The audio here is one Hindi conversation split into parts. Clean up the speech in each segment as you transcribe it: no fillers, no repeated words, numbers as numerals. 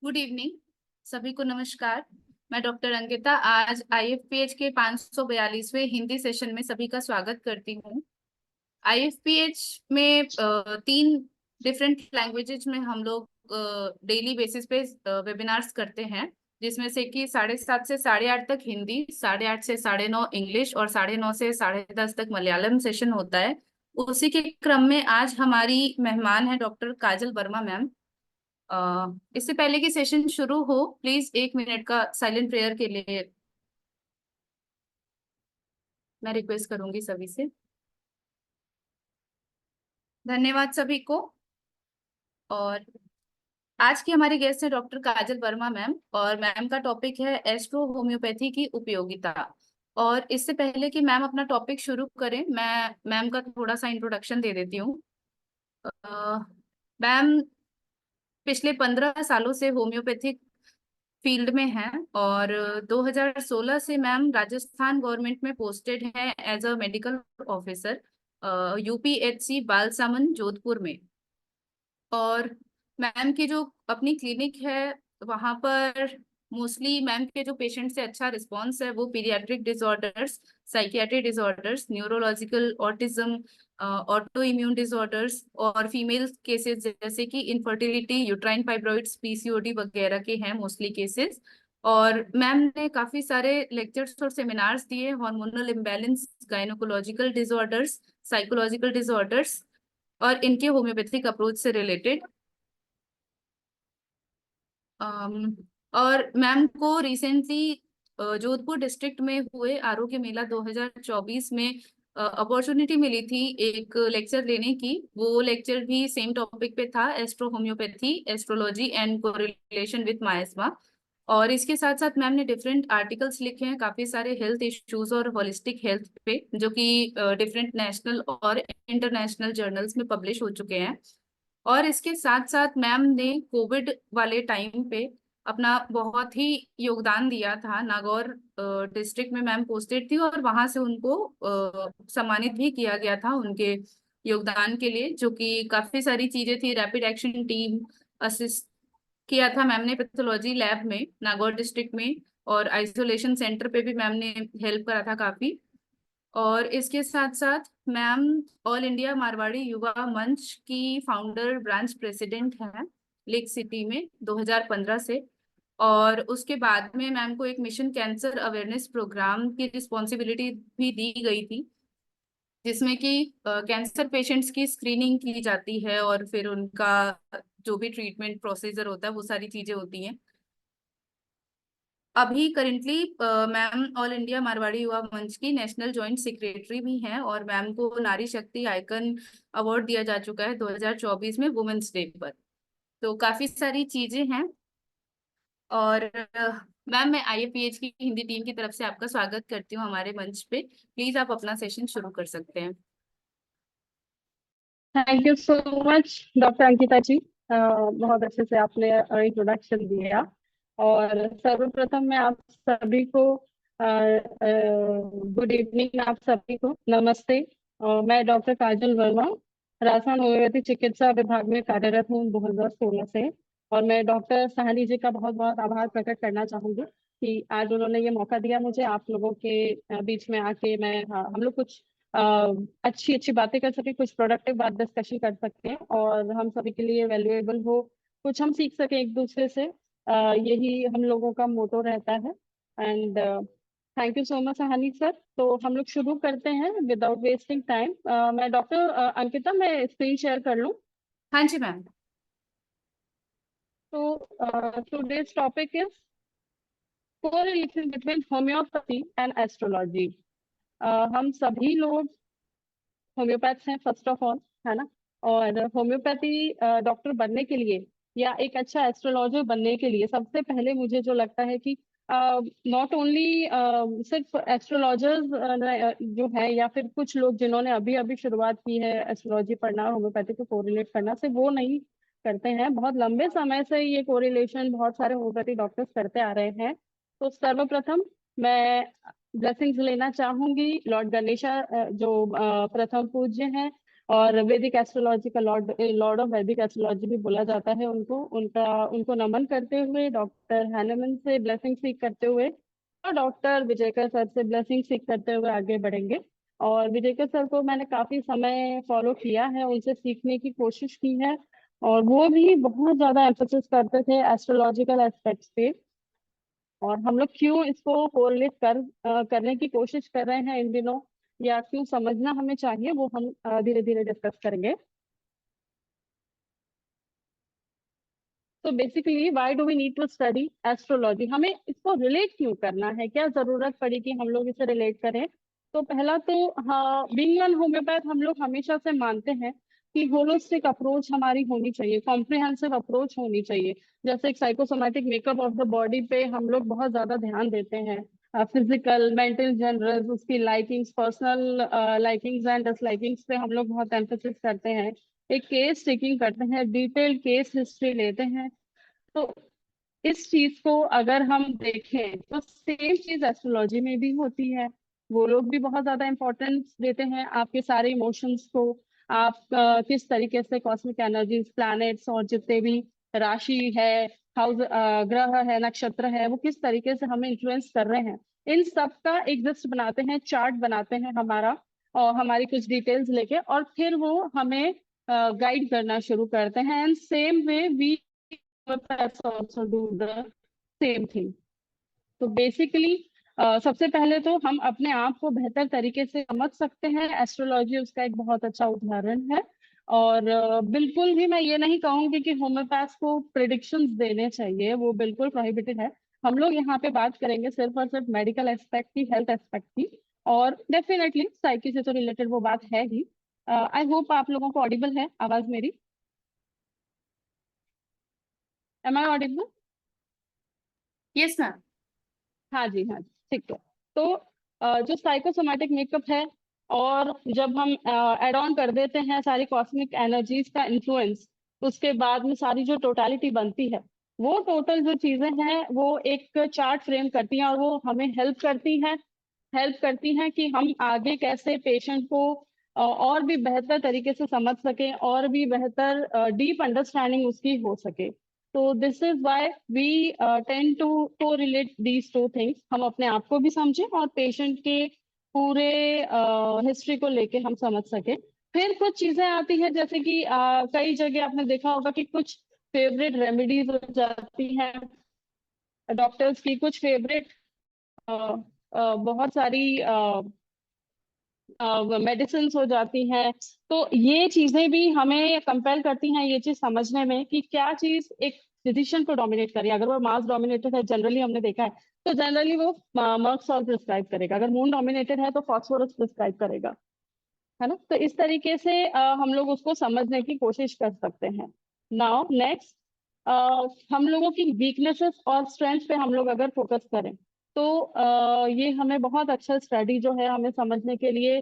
Good evening. सभी को नमस्कार। मैं डॉक्टर अंकिता आज आईएफपीएच के 542वें हिंदी सेशन में सभी का स्वागत करती हूँ। आईएफपीएच में तीन डिफरेंट लैंग्वेजेज में हम लोग डेली बेसिस पे वेबिनार्स करते हैं, जिसमें से कि 7:30 से 8:30 तक हिंदी, 8:30 से 9:30 इंग्लिश और 9:30 से 10:30 तक मलयालम सेशन होता है। उसी के क्रम में आज हमारी मेहमान है डॉक्टर काजल वर्मा मैम। इससे पहले कि सेशन शुरू हो, प्लीज 1 मिनट का साइलेंट प्रेयर के लिए मैं रिक्वेस्ट करूंगी सभी से। धन्यवाद सभी को। और आज की हमारी गेस्ट है डॉक्टर काजल वर्मा मैम, और मैम का टॉपिक है एस्ट्रो होम्योपैथी की उपयोगिता। और इससे पहले कि मैम अपना टॉपिक शुरू करें, मैं मैम का थोड़ा सा इंट्रोडक्शन दे देती हूँ। मैम पिछले 15 सालों से होम्योपैथिक फील्ड में हैं, और 2016 से मैम राजस्थान गवर्नमेंट में पोस्टेड हैं as a medical officer, UPHC Balsaman Jodhpur में। और मैम की जो अपनी क्लिनिक है वहाँ पर मोस्टली मैम के जो पेशेंट से अच्छा रिस्पॉन्स है वो paediatric disorders, psychiatric disorders, neurological, autism, auto immune disorders और फीमेल केसेस जैसे कि इनफर्टिलिटी, यूट्राइन फाइब्रॉइड्स, पीसीओडी वगैरह के हैं मोस्टली केसेस। और मैम ने काफी सारे लेक्चर्स और सेमिनार्स दिए hormonal imbalance, gynaecological disorders, psychological disorders और इनके होम्योपैथिक अप्रोच से रिलेटेड। अम, और मैम को रिसेंटली जोधपुर डिस्ट्रिक्ट में हुए आरोग्य मेला 2024 में अपॉर्चुनिटी मिली थी एक लेक्चर लेने की। वो लेक्चर भी सेम टॉपिक पे था, astro homeopathy, astrology and correlation with miasma. और इसके साथ साथ मैम ने डिफरेंट आर्टिकल्स लिखे हैं काफी सारे हेल्थ इश्यूज और होलिस्टिक हेल्थ पे, जो कि डिफरेंट नेशनल और इंटरनेशनल जर्नल्स में पब्लिश हो चुके हैं। और इसके साथ साथ मैम ने कोविड वाले टाइम पे अपना बहुत ही योगदान दिया था। नागौर डिस्ट्रिक्ट में मैम पोस्टेड थी और वहां से उनको सम्मानित भी किया गया था उनके योगदान के लिए, जो कि काफी सारी चीजें थी। रैपिड एक्शन टीम असिस्ट किया था मैम ने पैथोलॉजी लैब में नागौर डिस्ट्रिक्ट में, और आइसोलेशन सेंटर पे भी मैम ने हेल्प करा था काफी। और इसके साथ साथ मैम ऑल इंडिया मारवाड़ी युवा मंच की फाउंडर ब्रांच प्रेसिडेंट हैं लेक सिटी में 2015 से। और उसके बाद में मैम को एक मिशन कैंसर अवेयरनेस प्रोग्राम की रिस्पॉन्सिबिलिटी भी दी गई थी, जिसमें कि कैंसर पेशेंट्स की स्क्रीनिंग की जाती है और फिर उनका जो भी ट्रीटमेंट प्रोसीजर होता है वो सारी चीजें होती हैं। अभी currently ma'am all India Marwari युवा मंच की नेशनल जॉइंट सेक्रेटरी भी हैं, और मैम को नारी शक्ति आइकन अवार्ड दिया जा चुका है 2024 में वुमेन्स डे पर। तो काफी सारी चीजें हैं। और मैम मैं आईएफपीएच की हिंदी टीम की तरफ से आपका स्वागत करती हूँ हमारे मंच पे। प्लीज आप अपना सेशन शुरू कर सकते हैं। Thank you so much doctor Ankita ji. बहुत अच्छे से आपने इंट्रोडक्शन दिया। और सर्वप्रथम मैं आप सभी को गुड इवनिंग, आप सभी को नमस्ते। मैं डॉक्टर काजल वर्मा राजस्थान होम्योपैथी चिकित्सा विभाग में कार्यरत हूँ 2016 से। और मैं डॉक्टर साहनी जी का बहुत बहुत आभार प्रकट करना चाहूंगी कि आज उन्होंने ये मौका दिया मुझे आप लोगों के बीच में आके मैं हम लोग कुछ अच्छी अच्छी बातें कर सके, कुछ प्रोडक्टिव बात डिस्कशन कर सकते हैं और हम सभी के लिए वैल्यूएबल हो, कुछ हम सीख सके एक दूसरे से। यही हम लोगों का मोटो रहता है। And thank you so much Sahani sir. तो हम लोग शुरू करते हैं विदाउट वेस्टिंग टाइम। मैं डॉक्टर अंकिता, मैं स्क्रीन शेयर कर लूँ? हाँ जी मैम। तो today's topic is correlation between homeopathy and astrology. हम सभी लोग होम्योपैथ्स हैं फर्स्ट ऑफ ऑल, है ना? और होम्योपैथी डॉक्टर बनने के लिए या एक अच्छा एस्ट्रोलॉजर बनने के लिए सबसे पहले मुझे जो लगता है कि नॉट ओनली सिर्फ एस्ट्रोलॉजर्स जो है या फिर कुछ लोग जिन्होंने अभी अभी शुरुआत की है एस्ट्रोलॉजी पढ़ना और होम्योपैथी को कोरिलेट करना, से वो नहीं करते हैं। बहुत लंबे समय से ये कोरिलेशन बहुत सारे होम्योपैथी डॉक्टर्स करते आ रहे हैं। तो सर्वप्रथम मैं ब्लेसिंग्स लेना चाहूंगी लॉर्ड गणेशा, जो प्रथम पूज्य हैं, और वैदिक एस्ट्रोलॉजी का लॉर्ड लॉर्ड ऑफ वैदिक एस्ट्रोलॉजी भी बोला जाता है उनको। उनको नमन करते हुए, डॉक्टर हैनेमन से ब्लेसिंग सीख करते हुए और डॉक्टर विजयकर सर से ब्लेसिंग सीख करते हुए आगे बढ़ेंगे। और विजयकर सर को मैंने काफी समय फॉलो किया है, उनसे सीखने की कोशिश की है। और वो भी बहुत ज्यादा एम्फोसिस करते थे एस्ट्रोलॉजिकल एस्पेक्ट्स पे। और हम लोग क्यों इसको कोरिलेट करने की कोशिश कर रहे हैं इन दिनों, या क्यों समझना हमें चाहिए, वो हम धीरे धीरे डिस्कस करेंगे। तो basically why do we need to study astrology, हमें इसको रिलेट क्यों करना है, क्या जरूरत पड़ी कि हम लोग इसे रिलेट करें। तो पहला तो, हाँ, बीइंग एन होम्योपैथ हम लोग हमेशा से मानते हैं कि होलिस्टिक अप्रोच हमारी होनी चाहिए, कॉम्प्रिहेंसिव अप्रोच होनी चाहिए। जैसे एक psychosomatic makeup of the body पे हम लोग बहुत ज्यादा ध्यान देते हैं, फिजिकल मेंटल जनरल उसकी likings, personal likings and dislikings पे हम लोग बहुत एम्फोसिस करते हैं। एक केस टेकिंग करते हैं, डिटेल्ड केस हिस्ट्री लेते हैं। तो इस चीज को अगर हम देखें तो सेम चीज एस्ट्रोलॉजी में भी होती है। वो लोग भी बहुत ज्यादा इंपॉर्टेंस देते हैं आपके सारे इमोशंस को। आप किस तरीके से कॉस्मिक एनर्जीज, प्लैनेट्स और जितने भी राशि है, हाउस, ग्रह है, नक्षत्र है, वो किस तरीके से हमें इन्फ्लुएंस कर रहे हैं, इन सब का एक लिस्ट बनाते हैं, चार्ट बनाते हैं हमारा, और हमारी कुछ डिटेल्स लेके, और फिर वो हमें गाइड करना शुरू करते हैं। And same way we pets also do the same thing. तो बेसिकली सबसे पहले तो हम अपने आप को बेहतर तरीके से समझ सकते हैं, एस्ट्रोलॉजी उसका एक बहुत अच्छा उदाहरण है। और बिल्कुल भी मैं ये नहीं कहूंगी कि होम्योपैथ को प्रिडिक्शंस देने चाहिए, वो बिल्कुल प्रोहिबिटेड है। हम लोग यहाँ पे बात करेंगे सिर्फ और सिर्फ मेडिकल एस्पेक्ट की, हेल्थ एस्पेक्ट की। और डेफिनेटली साइकी से तो रिलेटेड वो बात है ही। आई होप आप लोगों को ऑडिबल है आवाज मेरी। Am I audible? Yes ma'am. हाँ जी, हाँ जी, ठीक है। तो जो साइकोसोमैटिक मेकअप है, और जब हम एड ऑन कर देते हैं सारी कॉस्मिक एनर्जीज का इन्फ्लुएंस, उसके बाद में सारी जो टोटालिटी बनती है, वो टोटल जो चीजें हैं वो एक चार्ट फ्रेम करती हैं, और वो हमें हेल्प करती हैं कि हम आगे कैसे पेशेंट को और भी बेहतर तरीके से समझ सकें, और भी बेहतर डीप अंडरस्टैंडिंग उसकी हो सके। तो this is why we tend to correlate these two things, हम अपने आप को भी समझें और पेशेंट के पूरे हिस्ट्री को लेके हम समझ सके। फिर कुछ चीजें आती हैं, जैसे कि कई जगह आपने देखा होगा कि कुछ फेवरेट रेमेडीज हो जाती हैं डॉक्टर्स की, कुछ फेवरेट बहुत सारी मेडिसिन हो जाती हैं। तो ये चीजें भी हमें कंपेल करती हैं ये चीज समझने में कि क्या चीज एक फिजिशियन को डोमिनेट करे। अगर वो मास डोमिनेटेड है, जनरली हमने देखा है, तो जनरली वो मर्क सॉल्ट प्रिस्क्राइब करेगा। अगर मून डोमिनेटेड है तो फॉस्फोरस प्रिस्क्राइब करेगा, है ना। तो इस तरीके से हम लोग उसको समझने की कोशिश कर सकते हैं। नाउ नेक्स्ट, हम लोगों की वीकनेसेस और स्ट्रेंथ पे हम लोग अगर फोकस करें, तो ये हमें बहुत अच्छा स्टडी जो है हमें समझने के लिए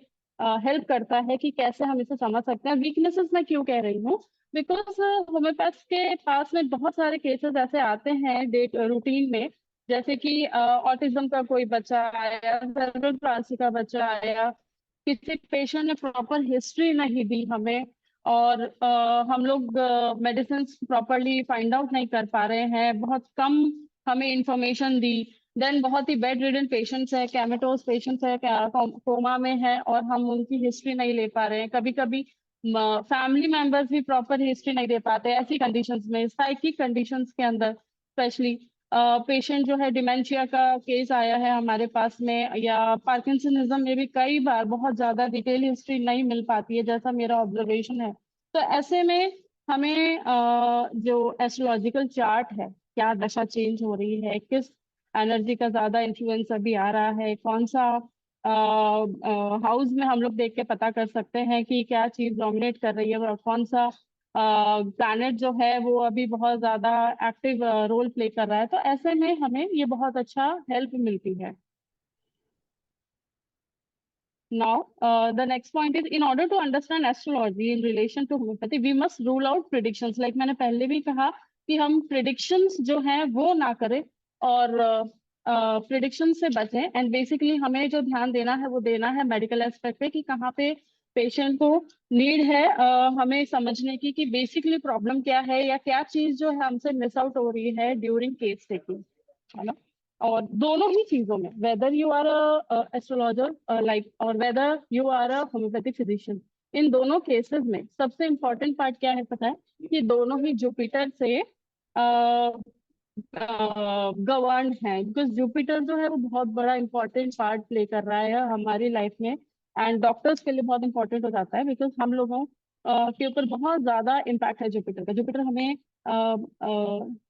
हेल्प करता है कि कैसे हम इसे समझ सकते हैं। वीकनेसेस मैं क्यों कह रही हूँ, बिकॉज होम्योपैथ के पास में बहुत सारे केसेस ऐसे आते हैं डेट रूटीन में, जैसे कि ऑटिज्म का कोई बच्चा आया, सेरेब्रल पाल्सी का बच्चा आया, किसी पेशेंट ने प्रॉपर हिस्ट्री नहीं दी हमें, और हम लोग मेडिसिन प्रॉपरली फाइंड आउट नहीं कर पा रहे हैं, बहुत कम हमें इंफॉर्मेशन दी। देन बहुत ही बेड रिडन पेशेंट्स है, कैमेटोस पेशेंट्स है, कोमा में है, और हम उनकी हिस्ट्री नहीं ले पा रहे हैं। कभी कभी फैमिली मेंबर्स भी प्रॉपर हिस्ट्री नहीं दे पाते। ऐसी कंडीशंस में, साइकिक कंडीशंस के अंदर स्पेशली, पेशेंट जो है डिमेंशिया का केस आया है हमारे पास में, या पार्किंसनिज्म में भी कई बार बहुत ज्यादा डिटेल हिस्ट्री नहीं मिल पाती है, जैसा मेरा ऑब्जर्वेशन है। तो ऐसे में हमें जो एस्ट्रोलॉजिकल चार्ट है, क्या दशा चेंज हो रही है, किस एनर्जी का ज्यादा इन्फ्लुएंस अभी आ रहा है, कौन सा हाउस में हम लोग देख के पता कर सकते हैं कि क्या चीज डोमिनेट कर रही है, और कौन सा प्लैनेट जो है वो अभी बहुत ज्यादा एक्टिव रोल प्ले कर रहा है। तो ऐसे में हमें ये बहुत अच्छा हेल्प मिलती है। Now, the next point is, in order to understand astrology in relation to homeopathy, we must rule out predictions. Like मैंने पहले भी कहा कि हम predictions जो हैं वो ना करें, और predictions से बचें। एंड बेसिकली हमें जो ध्यान देना है वो देना है मेडिकल एस्पेक्ट पे, कि कहाँ पे पेशेंट को नीड है हमें समझने की कि बेसिकली प्रॉब्लम क्या है या क्या चीज जो है हमसे मिस आउट हो रही है ड्यूरिंग केस टेकिंग, है ना। और दोनों ही चीजों में, whether you are astrologer like और whether you are a homeopathic physician, इन दोनों केसेस में सबसे इम्पोर्टेंट पार्ट क्या है पता है? कि दोनों ही जुपिटर से गवर्न है, बिकॉज जुपिटर जो है वो बहुत बड़ा इंपॉर्टेंट पार्ट प्ले कर रहा है हमारी लाइफ में। एंड डॉक्टर्स के लिए बहुत इंपॉर्टेंट हो जाता है, बिकॉज हम लोगों के ऊपर बहुत ज्यादा इम्पैक्ट है जुपिटर का। जुपिटर हमें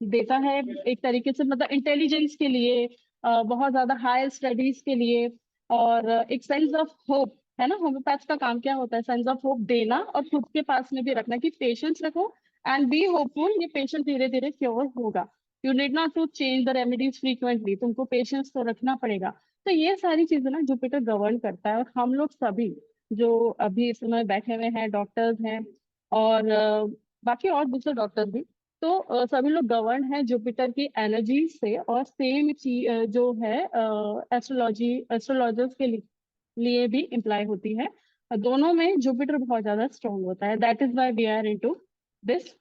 देता है एक तरीके से, मतलब इंटेलिजेंस के लिए, बहुत ज्यादा हायर स्टडीज के लिए, और एक सेंस ऑफ होप, है ना। होम्योपैथ का काम क्या होता है? सेंस ऑफ होप देना और खुद के पास में भी रखना कि पेशेंस रखो एंड बी होपफुल, ये पेशेंट धीरे धीरे क्योर होगा। You need not to change the remedies frequently, तुमको पेशेंस तो रखना पड़ेगा। तो ये सारी चीजें ना जुपिटर गवर्न करता है, और हम लोग सभी जो अभी इस समय बैठे हुए हैं, डॉक्टर्स हैं और बाकी और दूसरे डॉक्टर्स भी, तो सभी लोग गवर्न है जुपिटर की एनर्जी से। और सेम जो है एस्ट्रोलॉजर्स के लिए भी इम्प्लाई होती है। दोनों में जुपिटर बहुत ज्यादा स्ट्रांग होता है, that is why we are into this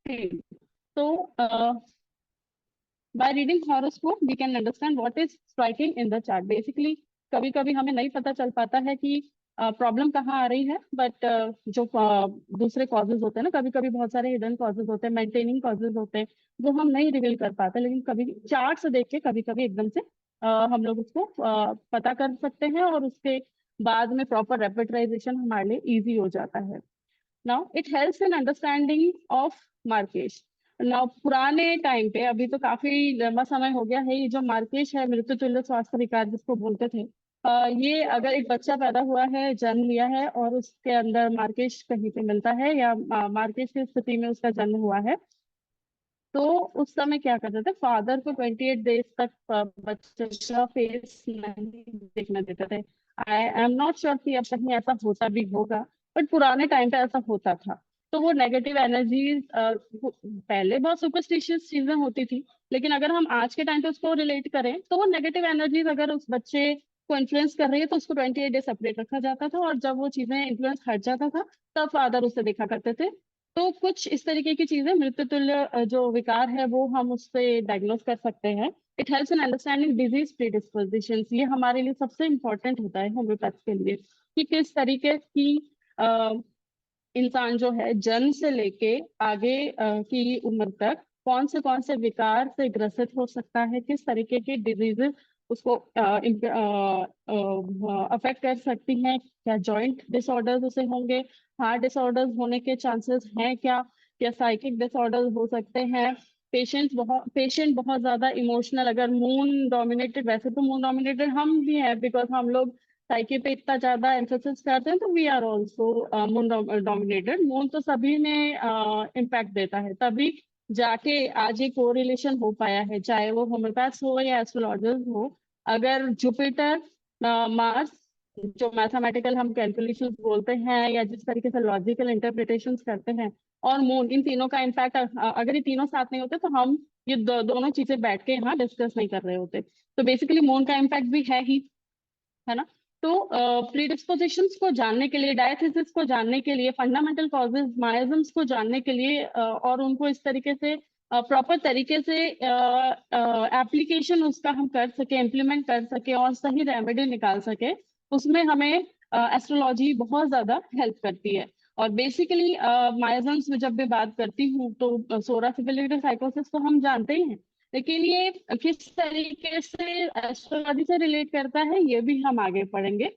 field. तो by reading horoscope we can understand what is striking in the chart basically। कभी कभी हमें नहीं पता चल पाता है कि प्रॉब्लम कहाँ आ रही है, बट जो दूसरे कॉजेज होते हैं ना, कभी कभी बहुत सारे हिडन कॉजेज होते हैं, मेंटेनिंग कॉजेज होते हैं, वो हम नहीं रिवील कर पाते, लेकिन कभी चार्ट से देख के कभी कभी एकदम से हम लोग उसको पता कर सकते हैं, और उसके बाद में प्रॉपर रेपिटराइजेशन हमारे लिए इजी हो जाता है। Now it helps in understanding of Markesh. Now पुराने टाइम पे, अभी तो काफी लंबा समय हो गया है, ये जो मार्केश है, मृत्यु तुल्य स्वास्थ्य विकार जिसको बोलते थे, ये अगर एक बच्चा पैदा हुआ है, जन्म लिया है, और उसके अंदर मार्केश कहीं पे मिलता है, या मार्केश की स्थिति में उसका जन्म हुआ है, तो उस समय क्या करते थे, फादर को 28 डेज तक बच्चे का फेस नहीं देखने देते थे। आई एम नॉट श्योर कि अब कहीं ऐसा होता भी होगा, बट पुराने टाइम पे ऐसा होता था। तो वो नेगेटिव एनर्जीज, पहले बहुत सुपरस्टिशियस चीजें होती थी, लेकिन अगर हम आज के टाइम पे उसको रिलेट करें, तो वो नेगेटिव एनर्जीज अगर उस बच्चे को इन्फ्लुएंस कर रही है, तो उसको 28 डेज सेपरेट रखा जाता था, और जब वो चीजें इन्फ्लुएंस हट जाता था, तब फादर उसे देखा करते थे। तो कुछ इस तरीके की चीजें, मृत्यु तुल्य जो विकार है, वो हम उससे डायग्नोस कर सकते हैं। It helps in understanding disease predisposition, ये हमारे लिए सबसे इंपॉर्टेंट होता है होम्योपैथ के लिए, कि किस तरीके की इंसान जो है जन्म से लेके आगे की उम्र तक कौन से विकार से ग्रसित हो सकता है, किस तरीके की डिजीजेस उसको अफेक्ट कर सकती हैं, क्या जॉइंट डिसऑर्डर्स उसे होंगे, हार्ट डिसऑर्डर्स होने के चांसेस हैं क्या साइकिक डिसऑर्डर्स हो सकते हैं। पेशेंट बहुत ज्यादा इमोशनल, अगर मून डोमिनेटेड, वैसे तो मून डोमिनेटेड हम भी हैं, बिकॉज हम लोग साइकी पे इतना ज्यादा एम्फोसिस करते हैं, तो we are also moon dominated. Moon तो सभी में इम्पैक्ट देता है, तभी जाके आज ये कोरिलेशन हो पाया है, चाहे वो होम्योपैथ्स हो या एस्ट्रोलॉजर्स हो। अगर जुपिटर, मार्स, जो मैथमेटिकल हम कैलकुलेशंस बोलते हैं, या जिस तरीके से लॉजिकल इंटरप्रिटेशंस करते हैं, और मून, इन तीनों का इम्पैक्ट, अगर ये तीनों साथ नहीं होते, तो हम ये दोनों चीजें बैठ के यहाँ डिस्कस नहीं कर रहे होते। तो बेसिकली मून का इम्पैक्ट भी है ना। तो प्रीडिस्पोजिशंस को जानने के लिए, डायथिसिस को जानने के लिए, फंडामेंटल कॉजेज माइजम्स को जानने के लिए, और उनको इस तरीके से प्रॉपर तरीके से एप्लीकेशन उसका हम कर सके, इम्प्लीमेंट कर सके, और सही रेमेडी निकाल सके, उसमें हमें एस्ट्रोलॉजी बहुत ज्यादा हेल्प करती है। और बेसिकली माइजम्स में जब मैं बात करती हूँ, तो सोरा सिफिलिस साइकोसिस तो हम जानते ही हैं, लेकिन ये किस तरीके से एस्ट्रोलॉजी से रिलेट करता है, ये भी हम आगे पढ़ेंगे।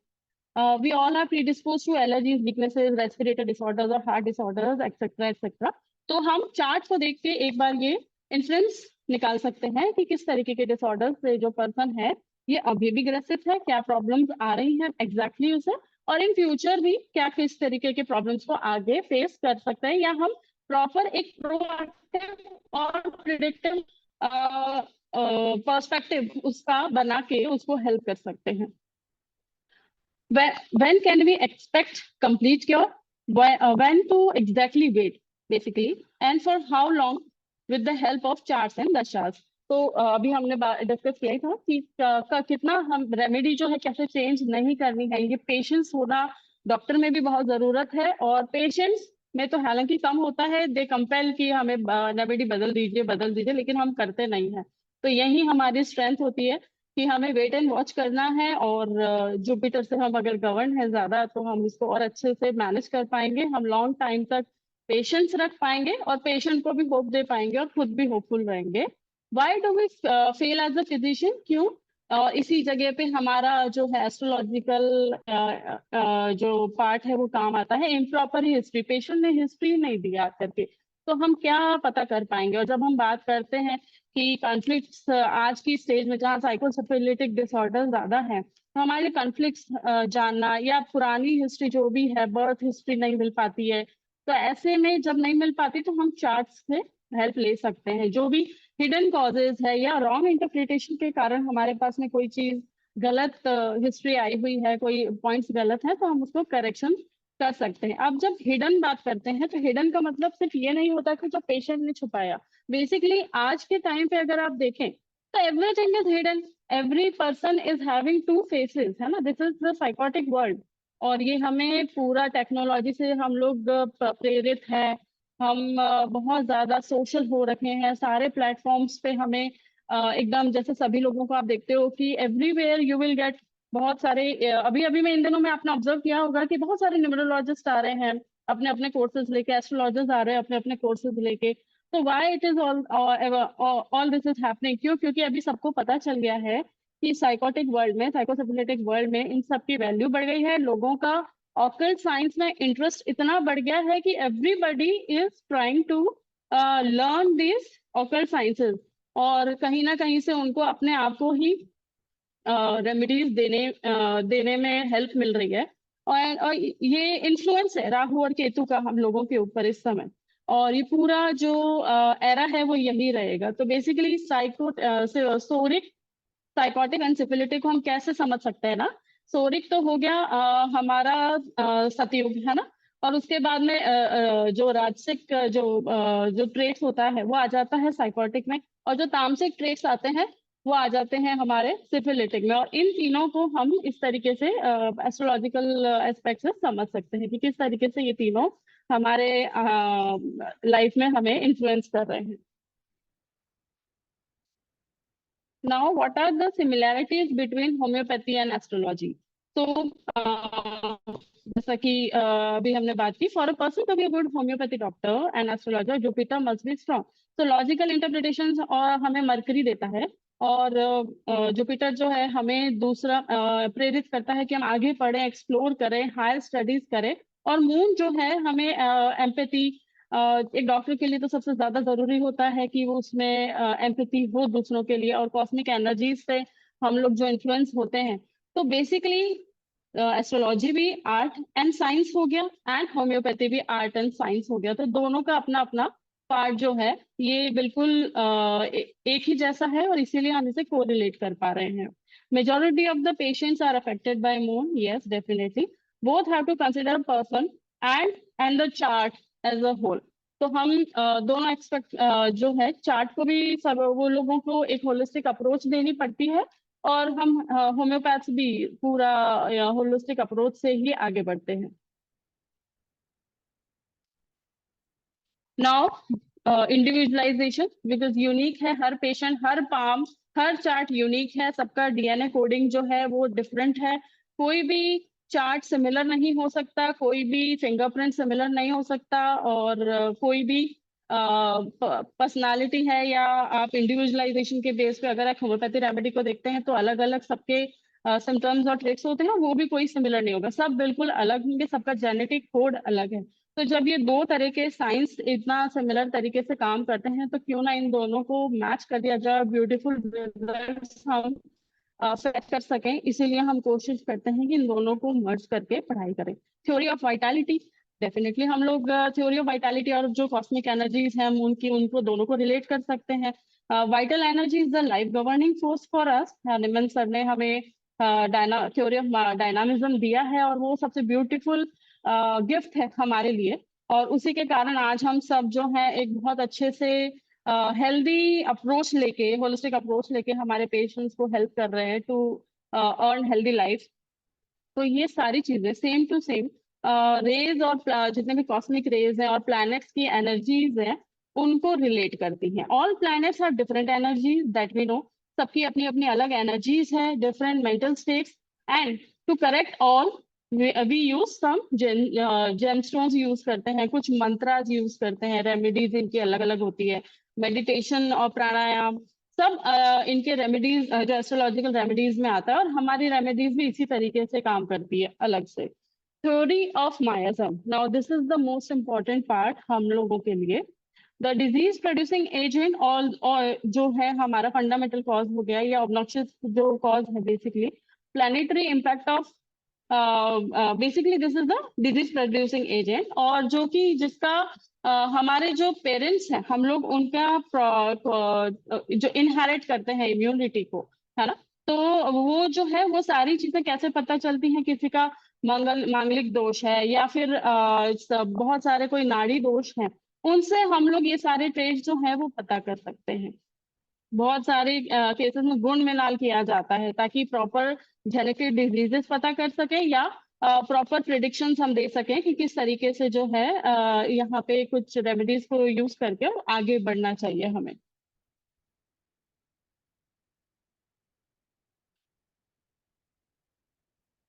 We all are predispose to allergies, weaknesses, respiratory disorders और हार्ट डिसऑर्डर्स, एक्सेट्रा एक्सेट्रा। तो हम चार्ट को देख के एक बार ये इन्फ्लुएंस निकाल सकते हैं कि किस तरीके के डिसऑर्डर से जो पर्सन है, ये अभी भी ग्रसित है, क्या प्रॉब्लम्स आ रही हैं एग्जैक्टली उसे, और इन फ्यूचर भी क्या किस तरीके के प्रॉब्लम्स को आगे फेस कर सकते हैं, या हम प्रॉपर एक प्रोएक्टिव और प्रिडिक्टिव पर्सपेक्टिव उसका बना के उसको हेल्प कर सकते हैं। When can we expect complete cure? When to exactly wait, basically, and for how long with the help of charts and dashas? तो अभी हमने डिस्कस किया ही था कि कितना हम रेमेडी जो है कैसे चेंज नहीं करनी है, ये पेशेंस होना डॉक्टर में भी बहुत जरूरत है, और पेशेंट्स में तो हालांकि कम होता है, दे कंपेल कि हमें नबीडी बदल दीजिए, लेकिन हम करते नहीं हैं। तो यही हमारी स्ट्रेंथ होती है कि हमें वेट एंड वॉच करना है, और जुपिटर से हम अगर गवर्न है ज्यादा तो हम इसको और अच्छे से मैनेज कर पाएंगे, हम लॉन्ग टाइम तक पेशेंस रख पाएंगे और पेशेंट को भी होप दे पाएंगे और खुद भी होपफुल रहेंगे। Why do we fail as a physician, क्यों? इसी जगह पे हमारा जो है एस्ट्रोलॉजिकल जो पार्ट है वो काम आता है। इम्प्रॉपर हिस्ट्री, पेशेंट ने हिस्ट्री नहीं दिया करके, तो हम क्या पता कर पाएंगे? और जब हम बात करते हैं कि कॉन्फ्लिक्ट्स आज की स्टेज में जहाँ साइकोसिफिलिटिक डिसऑर्डर ज्यादा है, तो हमारे कॉन्फ्लिक्ट्स जानना, या पुरानी हिस्ट्री जो भी है, बर्थ हिस्ट्री नहीं मिल पाती है, तो ऐसे में जब नहीं मिल पाती तो हम चार्ट्स से हेल्प ले सकते हैं। जो भी हिडन कॉजेज है या रॉन्ग इंटरप्रिटेशन के कारण हमारे पास में कोई चीज गलत हिस्ट्री आई हुई है, कोई पॉइंट्स गलत है, तो हम उसको करेक्शन कर सकते हैं। अब जब हिडन बात करते हैं तो हिडन का मतलब सिर्फ ये नहीं होता कि जो पेशेंट ने छुपाया। बेसिकली आज के टाइम पे अगर आप देखें तो everything is hidden, every person is having two faces, है ना, this is the psychotic world. और ये हमें पूरा टेक्नोलॉजी से हम लोग प्रेरित है, हम बहुत ज्यादा सोशल हो रखे हैं, सारे प्लेटफॉर्म्स पे हमें एकदम जैसे सभी लोगों को आप देखते हो कि एवरीवेयर यू विल गेट बहुत सारे अभी अभी मैं इन दिनों में आपने ऑब्जर्व किया होगा कि बहुत सारे न्यूमरोलॉजिस्ट आ रहे हैं अपने अपने कोर्सेज लेके, एस्ट्रोलॉजर्स आ रहे हैं अपने अपने कोर्सेज लेके। तो why it is all this is happening, क्यों? क्योंकि अभी सबको पता चल गया है कि साइकोटिक वर्ल्ड में, साइकोसिफिलिटिक वर्ल्ड में इन सब की वैल्यू बढ़ गई है। लोगों का ऑकल्ट साइंस में इंटरेस्ट इतना बढ़ गया है कि everybody is trying to learn this occult sciences, और कहीं ना कहीं से उनको अपने आप को ही रेमेडीज देने में हेल्प मिल रही है। और ये इन्फ्लुएंस है राहु और केतु का हम लोगों के ऊपर इस समय, और ये पूरा जो एरा है वो यही रहेगा। तो बेसिकली सोरिक, साइकोटिक एंड सिफिलिटिक को हम कैसे समझ सकते हैं ना? सोरिक तो हो गया हमारा सतयुग, है ना, और उसके बाद में जो राजसिक जो ट्रेट्स होता है वो आ जाता है साइकोटिक में, और जो तामसिक ट्रेट्स आते हैं वो आ जाते हैं हमारे सिफिलिटिक में। और इन तीनों को हम इस तरीके से एस्ट्रोलॉजिकल एस्पेक्ट से समझ सकते हैं कि किस तरीके से ये तीनों हमारे लाइफ में हमें इन्फ्लुएंस कर रहे हैं। Now, what are the similarities between homeopathy and astrology? So, जैसा कि अभी हमने बात की, for a person to be a good homeopathy doctor and astrologer, Jupiter must be strong. So, logical interpretations और हमें मरकरी देता है, और जुपिटर जो है हमें दूसरा प्रेरित करता है कि हम आगे पढ़ें, एक्सप्लोर करें, हायर स्टडीज करें। और मून जो है हमें एम्पैथी, एक डॉक्टर के लिए तो सबसे ज्यादा जरूरी होता है कि वो उसमें एम्पैथी हो दूसरों के लिए, और कॉस्मिक एनर्जीज से हम लोग जो इन्फ्लुएंस होते हैं। तो बेसिकली एस्ट्रोलॉजी भी आर्ट एंड साइंस हो गया, एंड होम्योपैथी भी आर्ट एंड साइंस हो गया। तो दोनों का अपना अपना पार्ट जो है ये बिल्कुल एक ही जैसा है, और इसीलिए हम इसे कोरिलेट कर पा रहे हैं। Majority of the patients are affected by moon, yes definitely. Both have to consider person and the chart as a whole. तो हम दोनों एक्सपेक्ट जो है चार्ट को भी सब वो लोगों को एक होलिस्टिक अप्रोच देनी पड़ती है, और हम होम्योपैथ्स भी पूरा होलिस्टिक अप्रोच से ही आगे बढ़ते हैं। नाउ इंडिविजुअलाइजेशन, बिकॉज यूनिक है हर पेशेंट, हर पाम, हर चार्ट यूनिक है, सबका डीएनए कोडिंग जो है वो डिफरेंट है। कोई भी चार्ट सिमिलर नहीं हो सकता, कोई भी फिंगरप्रिंट सिमिलर नहीं हो सकता, और कोई भी पर्सनालिटी है या आप इंडिविजुअलाइजेशन के बेस पे अगर आप होम्योपैथी रेमेडी को देखते हैं तो अलग अलग सबके सिम्टम्स और ट्रिक्स होते हैं, वो भी कोई सिमिलर नहीं होगा, सब बिल्कुल अलग होंगे, सबका जेनेटिक कोड अलग है। तो जब ये दो तरह के साइंस इतना सिमिलर तरीके से काम करते हैं तो क्यों ना इन दोनों को मैच कर दिया जाए, ब्यूटीफुल रिजल्ट्स हम फेच कर सकें। इसीलिए हम कोशिश करते हैं कि इन दोनों को मर्ज करके पढ़ाई करें। थ्योरी ऑफ वाइटैलिटी, डेफिनेटली हम लोग थ्योरी ऑफ वाइटैलिटी और जो कॉस्मिक एनर्जीज हैं उनकी, उनको दोनों को रिलेट कर सकते हैं। Vital energy is the life governing force for us. निमन सर ने हमें थ्योरी ऑफ डायनामिज्म दिया है, और वो सबसे ब्यूटीफुल गिफ्ट है हमारे लिए। और उसी के कारण आज हम सब जो है एक बहुत अच्छे से हेल्दी अप्रोच लेके, होलिस्टिक अप्रोच लेके हमारे पेशेंट्स को हेल्प कर रहे हैं टू अर्न हेल्दी लाइफ। तो ये सारी चीजें सेम टू सेम रेज और जितने भी कॉस्मिक रेज हैं और प्लैनेट्स की एनर्जीज हैं उनको रिलेट करती हैं। All planets have different energies that we know. सबकी अपनी अपनी अलग एनर्जीज है, different mental states. And to correct all we use some gemstones use करते हैं, कुछ मंत्रास यूज करते हैं, रेमेडीज इनकी अलग अलग होती है, मेडिटेशन और प्राणायाम सब इनके रेमेडीज जो एस्ट्रोलॉजिकल रेमेडीज में आता है, और हमारी रेमेडीज भी इसी तरीके से काम करती है अलग से। Theory of मायाजम, now this is the most important part हम लोगों के लिए। द डिजीज प्रोड्यूसिंग एजेंट और जो है हमारा फंडामेंटल कॉज हो गया या ऑब्नॉक्शियस जो कॉज है basically planetary impact of basically this is the disease producing agent, और जो कि जिसका हमारे जो पेरेंट्स हैं हम लोग उनका जो इनहेरिट करते हैं इम्यूनिटी को, है ना। तो वो जो है वो सारी चीजें कैसे पता चलती हैं, किसी का मांगलिक दोष है या फिर बहुत सारे कोई नाड़ी दोष है, उनसे हम लोग ये सारे ट्रेड्स जो है वो पता कर सकते हैं। बहुत सारे केसेस में गुण मिलाल किया जाता है ताकि प्रॉपर जेनेटिक डिजीजेस पता कर सके या प्रॉपर प्रिडिक्शंस हम दे सकें कि किस तरीके से जो है यहाँ पे कुछ रेमेडीज को यूज करके आगे बढ़ना चाहिए हमें।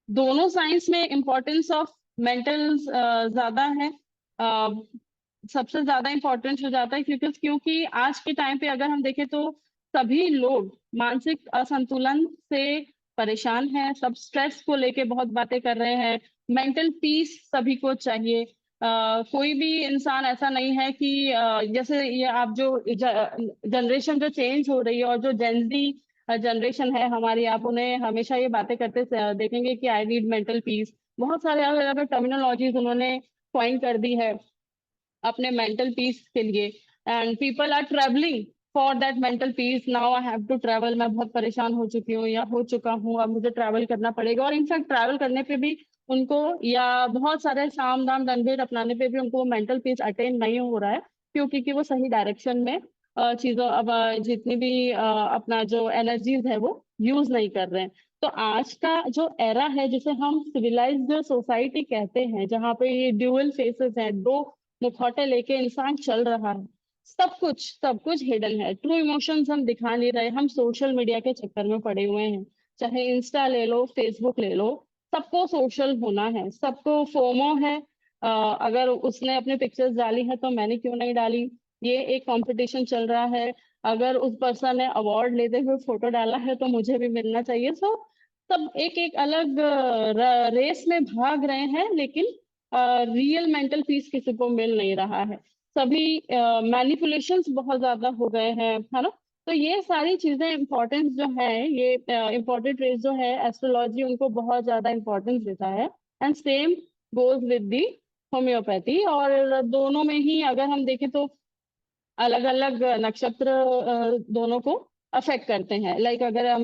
दोनों साइंस में इम्पोर्टेंस ऑफ मेंटल ज्यादा है, सबसे ज्यादा इम्पोर्टेंस हो जाता है क्योंकि आज के टाइम पे अगर हम देखें तो सभी लोग मानसिक असंतुलन से परेशान हैं, सब स्ट्रेस को लेके बहुत बातें कर रहे हैं। मेंटल पीस सभी को चाहिए। कोई भी इंसान ऐसा नहीं है कि जैसे ये आप जो जनरेशन जो चेंज हो रही है और जो जेनजी जनरेशन है हमारी, आप उन्हें हमेशा ये बातें करते देखेंगे कि आई नीड मेंटल पीस। बहुत सारे अलग अलग टर्मिनोलॉजीज उन्होंने कॉइन कर दी है अपने मेंटल पीस के लिए। And people are travelling for that mental peace. Now I have to travel, मैं बहुत परेशान हो चुकी हूँ या हो चुका हूँ, अब मुझे ट्रैवल करना पड़ेगा। और इनफैक्ट ट्रैवल करने पे भी उनको या बहुत सारे साम दाम दंड अपनाने पे भी उनको मेंटल पीस अटेन नहीं हो रहा है, क्योंकि कि वो सही डायरेक्शन में चीजों अब जितनी भी अपना जो एनर्जीज है वो यूज नहीं कर रहे हैं। तो आज का जो एरा है जिसे हम सिविलाइज्ड सोसाइटी कहते हैं, जहाँ पे ये ड्यूअल फेसेस हैं, दो मुखौटे लेके इंसान चल रहा है, सब कुछ हिडन है। ट्रू इमोशंस हम दिखा नहीं रहे, हम सोशल मीडिया के चक्कर में पड़े हुए हैं। चाहे इंस्टा ले लो, फेसबुक ले लो, सबको सोशल होना है, सबको फोमो है। अगर उसने अपनी पिक्चर्स डाली है तो मैंने क्यों नहीं डाली, ये एक कंपटीशन चल रहा है। अगर उस पर्सन ने अवार्ड लेते हुए फोटो डाला है तो मुझे भी मिलना चाहिए। सो सब एक एक अलग रेस में भाग रहे हैं, लेकिन रियल मेंटल पीस किसी को मिल नहीं रहा है। सभी मैनिपुलेशंस बहुत ज्यादा हो गए हैं, है ना। तो ये सारी चीजें इम्पोर्टेंस जो है, ये इम्पोर्टेंट रेस जो है एस्ट्रोलॉजी उनको बहुत ज्यादा इम्पोर्टेंस देता है। And same goes with the homeopathy. और दोनों में ही अगर हम देखें तो अलग अलग नक्षत्र दोनों को अफेक्ट करते हैं। लाइक अगर हम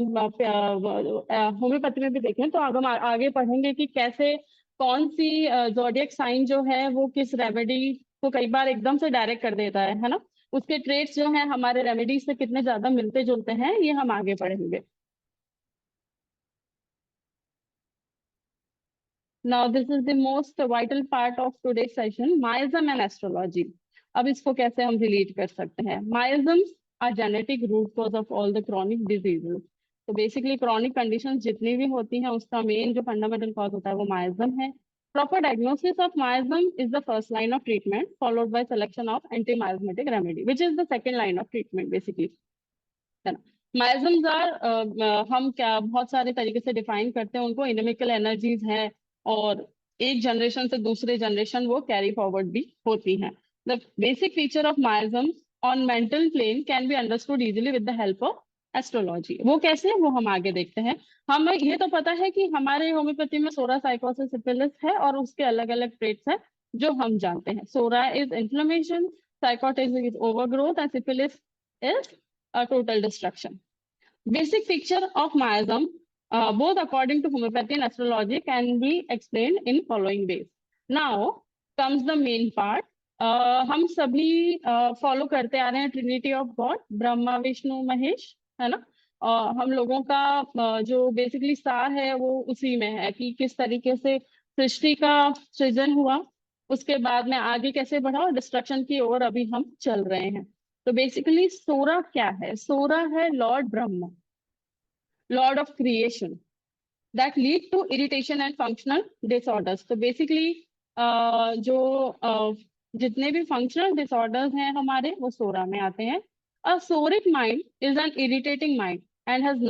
होम्योपैथी में भी देखें तो अब हम आगे पढ़ेंगे कि कैसे कौन सी जोडियक साइन जो है वो किस रेमेडी को कई बार एकदम से डायरेक्ट कर देता है ना। उसके ट्रेट्स जो है हमारे रेमेडी से कितने ज्यादा मिलते जुलते हैं, ये हम आगे पढ़ेंगे। Now this is the most vital part of today's session, Maism and astrology. अब इसको कैसे हम रिलेट कर सकते हैं? Miasms are genetic root cause of all the chronic diseases. तो बेसिकली क्रॉनिक कंडीशंस जितनी भी होती हैं उसका मेन जो फंडामेंटल कॉज होता है वो माइजम है। Proper diagnosis of miasm is the first line of treatment, followed by selection of anti miasmatic remedy which is the second line of treatment basically, है ना। माइजम्स आर हम क्या बहुत सारे तरीके से डिफाइन करते हैं उनको। इनमिकल एनर्जीज हैं और एक जनरेशन से दूसरे जनरेशन वो कैरी फॉरवर्ड भी होती हैं। The basic feature of miasm on mental plane can be understood easily with the help of astrology. वो कैसे, वो हम आगे देखते हैं। हमें ये तो पता है कि हमारे होम्योपैथी में सोरा, साइकोसिस, सिफिलिस है और उसके अलग अलग ट्रेट्स है जो हम जानते हैं। Psora is inflammation, sycosis is overgrowth and syphilis is a total destruction. Basic picture of miasm, both according to homeopathy and astrology, can be explained in following ways. Now comes the main part. हम सभी फॉलो करते आ रहे हैं Trinity of God, Brahma Vishnu Mahesh, है ना। हम लोगों का जो बेसिकली सार है वो उसी में है कि किस तरीके से सृष्टि का सृजन हुआ, उसके बाद में आगे कैसे बढ़ा और डिस्ट्रक्शन की ओर अभी हम चल रहे हैं। तो बेसिकली सोरा क्या है? सोरा है lord Brahma, lord of creation, that lead to irritation and functional disorders. तो बेसिकली जो जितने भी फंक्शनल डिसऑर्डर्स हैं हमारे, वो सोरा में आते हैं। A psoric mind is an irritating mind and has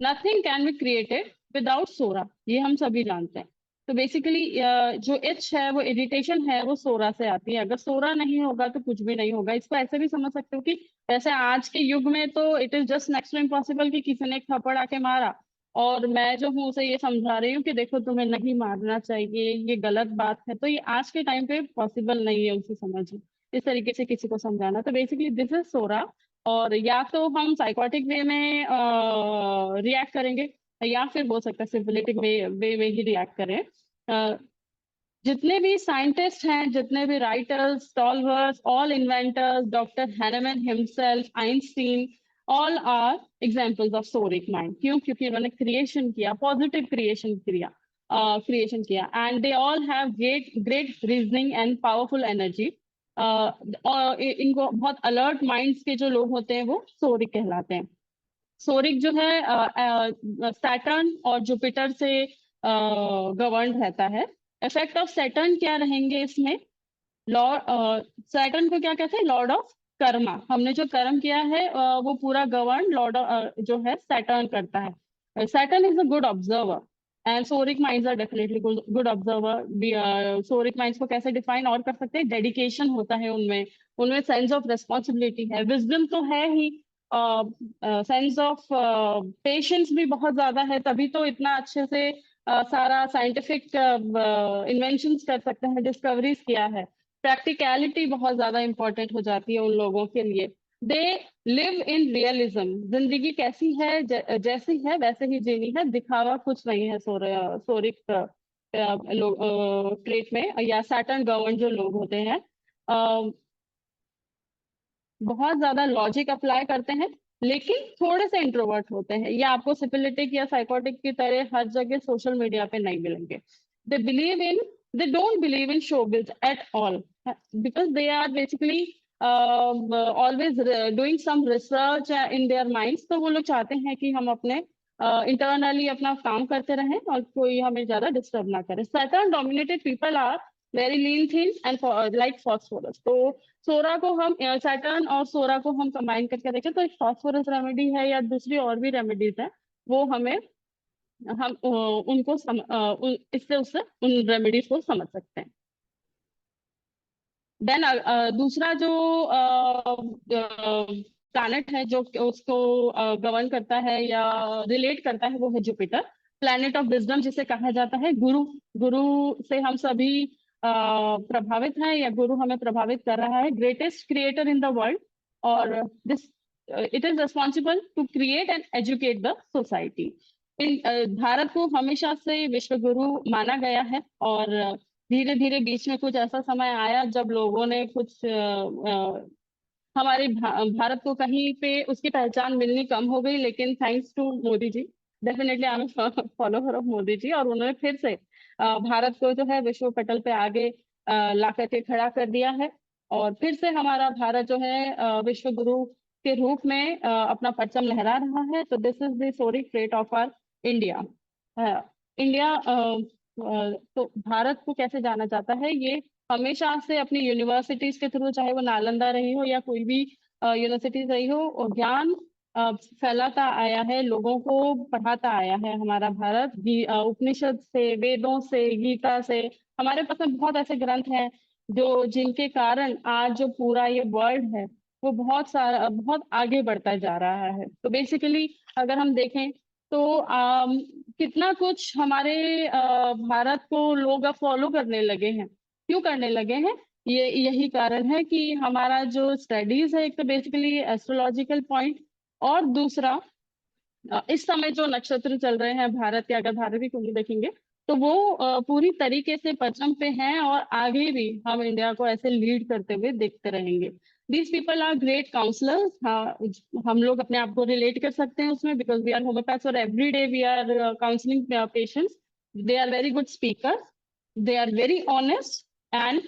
nothing can be created without psora, ये हम सभी जानते हैं। तो बेसिकली जो इच है, वो इरिटेशन है, वो सोरा से आती है। अगर सोरा नहीं होगा तो कुछ भी नहीं होगा। इसको ऐसे भी समझ सकते हो कि वैसे आज के युग में तो it is just next to impossible कि किसी ने एक थप्पड़ आके मारा और मैं जो हूँ उसे ये समझा रही हूँ कि देखो तुम्हें नहीं मारना चाहिए, ये गलत बात है। तो ये आज के टाइम पे पॉसिबल नहीं है उसे समझना, इस तरीके से किसी को समझाना। तो बेसिकली दिस इज सोरा। और या तो हम साइकोटिक वे में रिएक्ट करेंगे, या फिर हो सकता है सिम्पलिटिक वे में ही रिएक्ट करें। अ, जितने भी साइंटिस्ट हैं, जितने भी writers, stalwarts, all inventors, doctor Hahnemann himself, Einstein, all are examples of psoric mind. क्यों? क्योंकि उन्होंने क्रिएशन किया, पॉजिटिव क्रिएशन किया and they all have great great reasoning and powerful energy. और इनको बहुत अलर्ट माइंड्स के जो लोग होते हैं वो सोरिक कहलाते हैं। सोरिक जो है सैटर्न और जुपिटर से गवर्न रहता है। इफेक्ट ऑफ सैटर्न क्या रहेंगे इसमें? लॉर्ड सैटर्न को क्या कहते हैं? Lord of Karma. हमने जो कर्म किया है वो पूरा गवर्न लॉर्ड जो है सैटर्न करता है। Saturn is a good observer and psoric minds are definitely good observer. Psoric minds को कैसे डिफाइन और कर सकते हैं? डेडिकेशन होता है उनमें, उनमें सेंस ऑफ रिस्पॉन्सिबिलिटी है, विजडम तो है ही, सेंस ऑफ पेशेंस भी बहुत ज्यादा है, तभी तो इतना अच्छे से सारा साइंटिफिक इन्वेंशंस कर सकते हैं, डिस्कवरीज किया है। प्रैक्टिकलिटी बहुत ज्यादा इंपॉर्टेंट हो जाती है उन लोगों के लिए। दे लिव इन रियलिज्म, जिंदगी कैसी है, जैसी है वैसे ही जीनी है, दिखावा कुछ नहीं है। सोरिक ट्रेट में या सैटर्न गवर्न जो लोग होते हैं बहुत ज्यादा लॉजिक अप्लाई करते हैं, लेकिन थोड़े से इंट्रोवर्ट होते हैं। ये आपको सिपिलिटिक या साइकोटिक की तरह हर जगह सोशल मीडिया पे नहीं मिलेंगे। They believe in they don't believe in showbiz at all, because they are basically always doing some research in their minds. तो वो लोग चाहते हैं कि हम अपने इंटरनली अपना काम करते रहें और कोई हमें ज्यादा डिस्टर्ब ना करे। Saturn dominated people are very lean thin and like phosphorus. तो सोरा को हम सैटर्न और सोरा को हम कंबाइन करके देखें तो एक फॉस्फोरस रेमेडी है या दूसरी और भी रेमेडीज है, वो हमें हम उनको इससे उससे उन रेमेडीज को समझ सकते हैं। देन दूसरा जो प्लैनेट है जो उसको गवर्न करता है या रिलेट करता है, वो है जुपिटर, प्लैनेट ऑफ विजडम जिसे कहा जाता है। गुरु, गुरु से हम सभी प्रभावित हैं या गुरु हमें प्रभावित कर रहा है। Greatest creator in the world, और this it is responsible to create and educate the society. Bharat को हमेशा से विश्व गुरु माना गया है, और धीरे धीरे बीच में कुछ ऐसा समय आया जब लोगों ने कुछ हमारे भारत को कहीं पे उसकी पहचान मिलनी कम हो गई। लेकिन thanks to Modi ji, definitely I am follower of Modi ji, और उन्होंने फिर से भारत को जो है विश्व पटल पे आगे ला करके खड़ा कर दिया है। और फिर से हमारा भारत जो है विश्व गुरु के रूप में अपना परचम लहरा रहा है। तो this is the psoric trait of our India. India तो भारत को कैसे जाना जाता है? ये हमेशा से अपनी यूनिवर्सिटीज के थ्रू, चाहे वो नालंदा रही हो या कोई भी यूनिवर्सिटी रही हो, और ज्ञान फैलाता आया है, लोगों को पढ़ाता आया है। हमारा भारत उपनिषद से, वेदों से, गीता से, हमारे पास में बहुत ऐसे ग्रंथ हैं जो जिनके कारण आज जो पूरा ये वर्ल्ड है वो बहुत आगे बढ़ता जा रहा है। तो बेसिकली अगर हम देखें तो कितना कुछ हमारे भारत को लोग अब फॉलो करने लगे हैं। क्यों करने लगे हैं? ये यही कारण है कि हमारा जो स्टडीज है, एक तो बेसिकली एस्ट्रोलॉजिकल पॉइंट, और दूसरा इस समय जो नक्षत्र चल रहे हैं भारत के, अगर भारत की कुंडली देखेंगे तो वो पूरी तरीके से परचम पे हैं, और आगे भी हम इंडिया को ऐसे लीड करते हुए देखते रहेंगे। These people are great counsellors. हम लोग अपने आप को रिलेट कर सकते हैं उसमें, बिकॉज वी आर होम्योपैथ्स और every day we are counselling patients. They are very good speaker, they are very honest and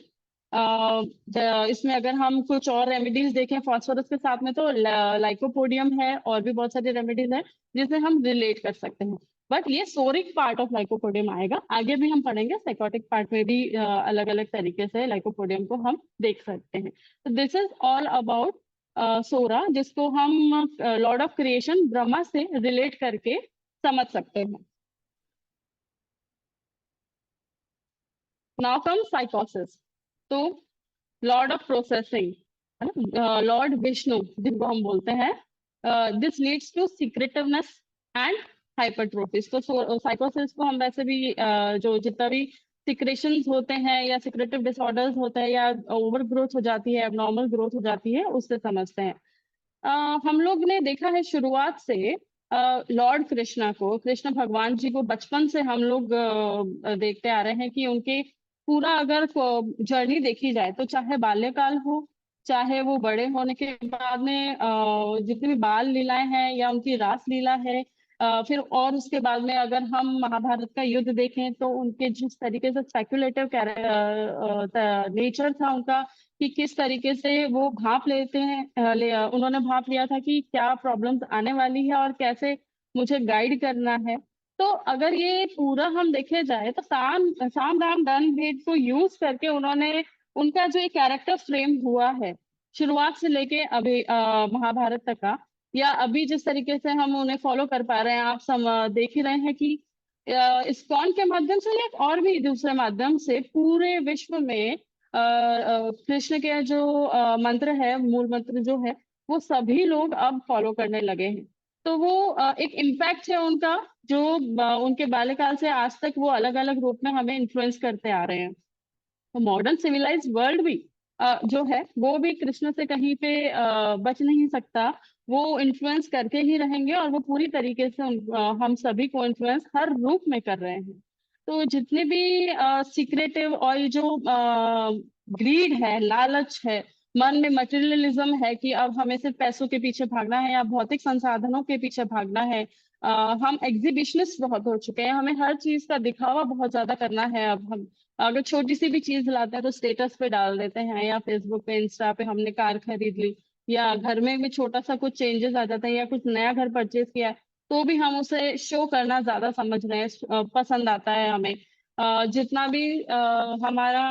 इसमें अगर हम कुछ और रेमेडीज देखें फास्फोरस के साथ में, तो लाइकोपोडियम है और भी बहुत सारी रेमेडीज है जिसे हम रिलेट कर सकते हैं। बट ये सोरिक पार्ट ऑफ लाइकोपोडियम आएगा, आगे भी हम पढ़ेंगे साइकोटिक पार्ट में भी अलग अलग तरीके से लाइकोपोडियम को हम देख सकते हैं। तो दिस इज ऑल अबाउट सोरा, जिसको हम लॉर्ड ऑफ क्रिएशन ब्रह्मा से रिलेट करके समझ सकते हैं। Now come sycosis. तो lord of processing, lord Vishnu जिनको हम बोलते हैं, this leads to secretiveness and hypertrophies. तो साइकोसिस को हम वैसे भी जो जितना भी सिक्रेशंस होते हैं या सिक्रेटिव डिसऑर्डर्स होते हैं या ओवर ग्रोथ हो जाती है, एबनॉर्मल ग्रोथ हो जाती है, उससे समझते हैं। हम लोग ने देखा है शुरुआत से लॉर्ड कृष्णा को, कृष्ण भगवान जी को बचपन से हम लोग देखते आ रहे हैं कि उनके पूरा अगर जर्नी देखी जाए तो चाहे बाल्यकाल हो, चाहे वो बड़े होने के बाद में जितनी भी बाल लीलाएं हैं या उनकी रास लीला है, फिर और उसके बाद में अगर हम महाभारत का युद्ध देखें तो उनके जिस तरीके से स्पेक्युलेटिव नेचर था उनका, कि किस तरीके से वो भाप लेते हैं, उन्होंने भाप लिया था कि क्या प्रॉब्लम्स आने वाली है और कैसे मुझे गाइड करना है। तो अगर ये पूरा हम देखे जाए तो साम साम दाम दंड भेद को यूज करके उन्होंने उनका जो एक कैरेक्टर फ्रेम हुआ है शुरुआत से लेके अभी महाभारत तक का, या अभी जिस तरीके से हम उन्हें फॉलो कर पा रहे हैं, आप सब देख ही रहे हैं कि इस्कॉन के माध्यम से या और भी दूसरे माध्यम से पूरे विश्व में कृष्ण के जो मंत्र है, मूल मंत्र जो है, वो सभी लोग अब फॉलो करने लगे हैं। तो वो एक इम्पैक्ट है उनका, जो उनके बाल्यकाल से आज तक वो अलग अलग रूप में हमें इन्फ्लुएंस करते आ रहे हैं। तो मॉडर्न सिविलाइज वर्ल्ड भी जो है वो भी कृष्ण से कहीं पे बच नहीं सकता। वो इन्फ्लुएंस करके ही रहेंगे और वो पूरी तरीके से हम सभी को इन्फ्लुएंस हर रूप में कर रहे हैं। तो जितने भी सीक्रेटिव और ये जो ग्रीड है, लालच है, मन में मटेरियलिज्म है कि अब हमें सिर्फ पैसों के पीछे भागना है या भौतिक संसाधनों के पीछे भागना है, हम एग्जीबिशनिस्ट बहुत हो चुके हैं, हमें हर चीज का दिखावा बहुत ज्यादा करना है। अब हम अगर छोटी सी भी चीज लाते हैं तो स्टेटस पे डाल देते हैं, या फेसबुक पे, इंस्टा पे हमने कार खरीद ली, या घर में भी छोटा सा कुछ चेंजेस आ जाता है या कुछ नया घर परचेज किया है, तो भी हम उसे शो करना ज्यादा समझ रहे हैं, पसंद आता है हमें। जितना भी हमारा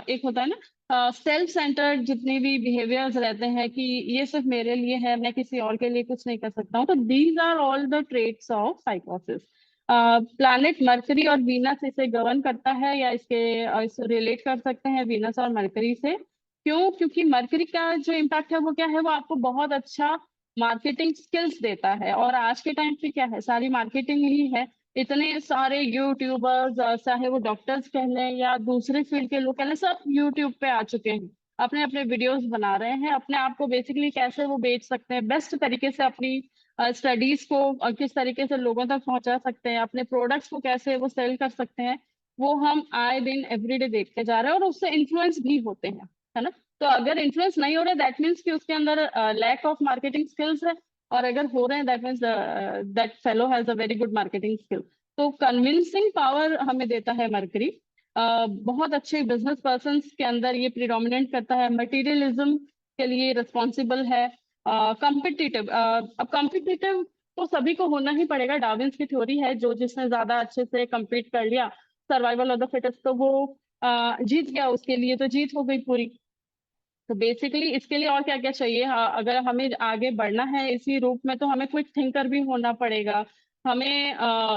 एक होता है ना सेल्फ सेंटर्ड, जितने भी बिहेवियर्स रहते हैं कि ये सिर्फ मेरे लिए है, मैं किसी और के लिए कुछ नहीं कर सकता हूँ, तो these are all the traits of sycosis. Planet Mercury और वीनस इसे गवर्न करता है, या इसे रिलेट कर सकते हैं वीनस और मरकरी से। क्यों? क्योंकि मरकरी का जो इम्पैक्ट है वो क्या है, वो आपको बहुत अच्छा मार्केटिंग स्किल्स देता है, और आज के टाइम पे क्या है, सारी मार्केटिंग ही है। इतने सारे यूट्यूबर्स, चाहे वो डॉक्टर्स कह लें या दूसरे फील्ड के लोग कह लें, सब यूट्यूब पे आ चुके हैं, अपने अपने वीडियोस बना रहे हैं, अपने आप को बेसिकली कैसे वो बेच सकते हैं बेस्ट तरीके से, अपनी स्टडीज को किस तरीके से लोगों तक पहुंचा सकते हैं, अपने प्रोडक्ट्स को कैसे वो सेल कर सकते हैं, वो हम आए दिन एवरीडे देखते जा रहे हैं, और उससे इन्फ्लुएंस भी होते हैं, है ना। तो अगर इन्फ्लुएंस नहीं हो रहे, दैट मीन्स कि उसके अंदर लैक ऑफ मार्केटिंग स्किल्स है, और अगर हो रहे हैं that means that fellow has a very good marketing skill. तो कन्विंसिंग पावर हमें देता है मरकरी। बहुत अच्छे बिजनेस पर्सन के अंदर ये प्रिडोमिनेट करता है, मटेरियलिज्म के लिए रिस्पॉन्सिबल है, कॉम्पिटिटिव। अब कॉम्पिटिटिव तो सभी को होना ही पड़ेगा, डार्विन्स की थ्योरी है, जो जिसने ज्यादा अच्छे से compete कर लिया, सर्वाइवल ऑफ द फिटेस्ट, तो वो जीत गया, उसके लिए तो जीत हो गई पूरी। तो बेसिकली इसके लिए और क्या क्या चाहिए, हाँ, अगर हमें आगे बढ़ना है इसी रूप में, तो हमें क्विक थिंकर भी होना पड़ेगा हमें।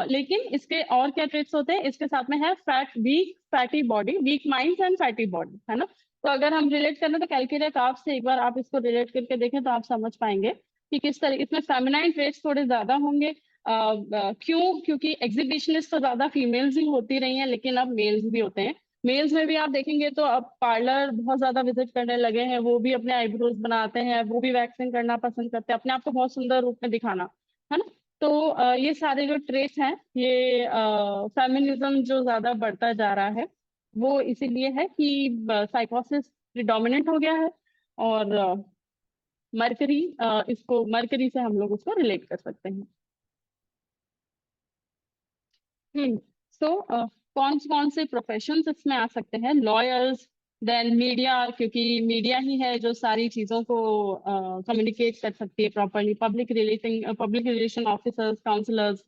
लेकिन इसके और क्या ट्रेट्स होते हैं, इसके साथ में है weak fatty body, weak mind and fatty body, है ना। तो अगर हम रिलेट करें तो कैलकुलेट आप से एक बार आप इसको रिलेट करके देखें तो आप समझ पाएंगे कि किस तरह इसमें फेमिनाइन ट्रेट्स थोड़े ज्यादा होंगे। क्यों? क्योंकि एग्जीबिशनिस्ट तो ज्यादा फीमेल्स ही होती रही हैं, लेकिन अब मेल्स भी होते हैं। मेल्स में भी आप देखेंगे तो अब पार्लर बहुत ज्यादा विजिट करने लगे हैं, वो भी अपने आईब्रोज बनाते हैं, वो भी वैक्सिंग करना पसंद करते हैं, अपने आप को बहुत सुंदर रूप में दिखाना, है ना। तो ये सारे जो ट्रेट्स हैं, ये फेमिनिज्म जो ज्यादा बढ़ता जा रहा है वो इसीलिए है कि साइकोसिस प्रिडोमिनेंट हो गया है, और मरकरी, इसको मरकरी से हम लोग उसको रिलेट कर सकते हैं। हम्म। तो कौन कौन से प्रोफेशंस इसमें आ सकते हैं? लॉयर्स, देन मीडिया, क्योंकि मीडिया ही है जो सारी चीजों को कम्युनिकेट कर सकती है properly, public relation officers, counsellors.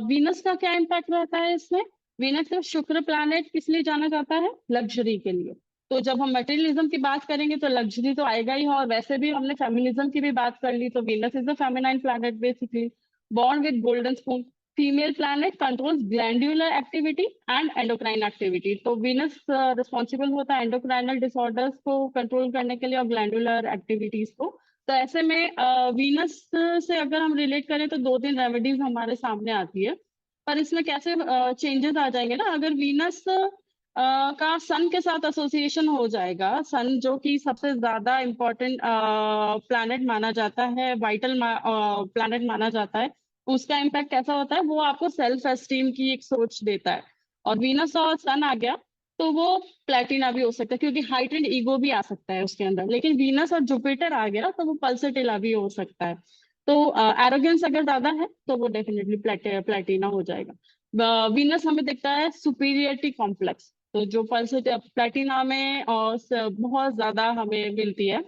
Venus का क्या इम्पैक्ट रहता है इसमें? वीनस जो शुक्र प्लैनेट किस लिए जाना जाता है? लग्जरी के लिए। तो जब हम मटेरियलिज्म की बात करेंगे तो लग्जरी तो आएगा ही, और वैसे भी हमने फेमिनिज्म की भी बात कर ली, तो Venus is the feminine planet basically, born with golden spoon. Female planet controls glandular activity and endocrine activity. तो वीनस रिस्पॉन्सिबल होता है एंडोक्राइनल डिसऑर्डर्स को कंट्रोल करने के लिए और ग्लैंडुलर एक्टिविटीज को। तो ऐसे में वीनस से अगर हम रिलेट करें तो दो तीन रेमेडीज हमारे सामने आती है। पर इसमें कैसे चेंजेस आ जाएंगे ना, अगर वीनस का सन के साथ एसोसिएशन हो जाएगा, सन जो कि सबसे ज्यादा इम्पोर्टेंट प्लैनेट माना जाता है, वाइटल प्लैनेट माना जाता है, उसका इम्पैक्ट कैसा होता है? वो आपको सेल्फ एस्टीम की एक सोच देता है। और वीनस और सन आ गया तो वो प्लेटिना भी हो सकता है, क्योंकि हाइट एंड ईगो भी आ सकता है उसके अंदर। लेकिन वीनस और जुपिटर आ गया तो वो पल्सटिला भी हो सकता है। तो एरोगेंस अगर ज्यादा है तो वो डेफिनेटली प्लेटिना हो जाएगा। वीनस हमें दिखता है सुपीरियरिटी कॉम्प्लेक्स, तो जो पल्स प्लेटिना में और बहुत ज्यादा हमें मिलती है,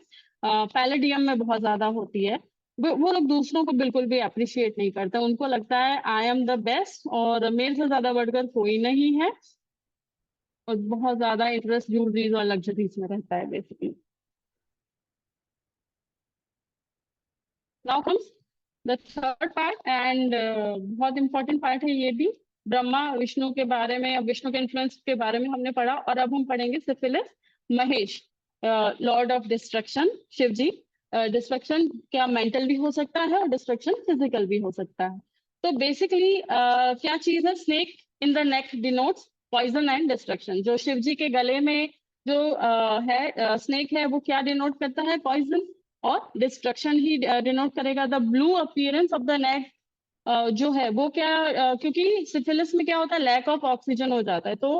पैलेडियम में बहुत ज्यादा होती है। वो लोग दूसरों को बिल्कुल भी अप्रिशिएट नहीं करते, उनको लगता है आई एम द बेस्ट और मेरे से ज्यादा बढ़कर कोई नहीं है, और बहुत ज्यादा इंटरेस्ट ज्वेलरीज और लग्जरीज में रहता है basically. Now comes the third part, and बहुत इंपॉर्टेंट पार्ट है ये भी। ब्रह्मा विष्णु के बारे में, अब विष्णु के इन्फ्लुएंस के बारे में हमने पढ़ा, और अब हम पढ़ेंगे syphilis. Mahesh, lord of destruction, Shiv ji. Destruction क्या मेंटल भी हो सकता है और डिस्ट्रक्शन फिजिकल भी हो सकता है। तो बेसिकली क्या चीज है? Snake in the neck denotes poison and destruction. जो शिव जी के गले में जो है स्नेक है, वो क्या डिनोट करता है? पॉइजन और डिस्ट्रक्शन ही डिनोट करेगा। The blue appearance of the neck जो है वो क्या, क्योंकि सिफिलिस में क्या होता है? लैक ऑफ ऑक्सीजन हो जाता है। तो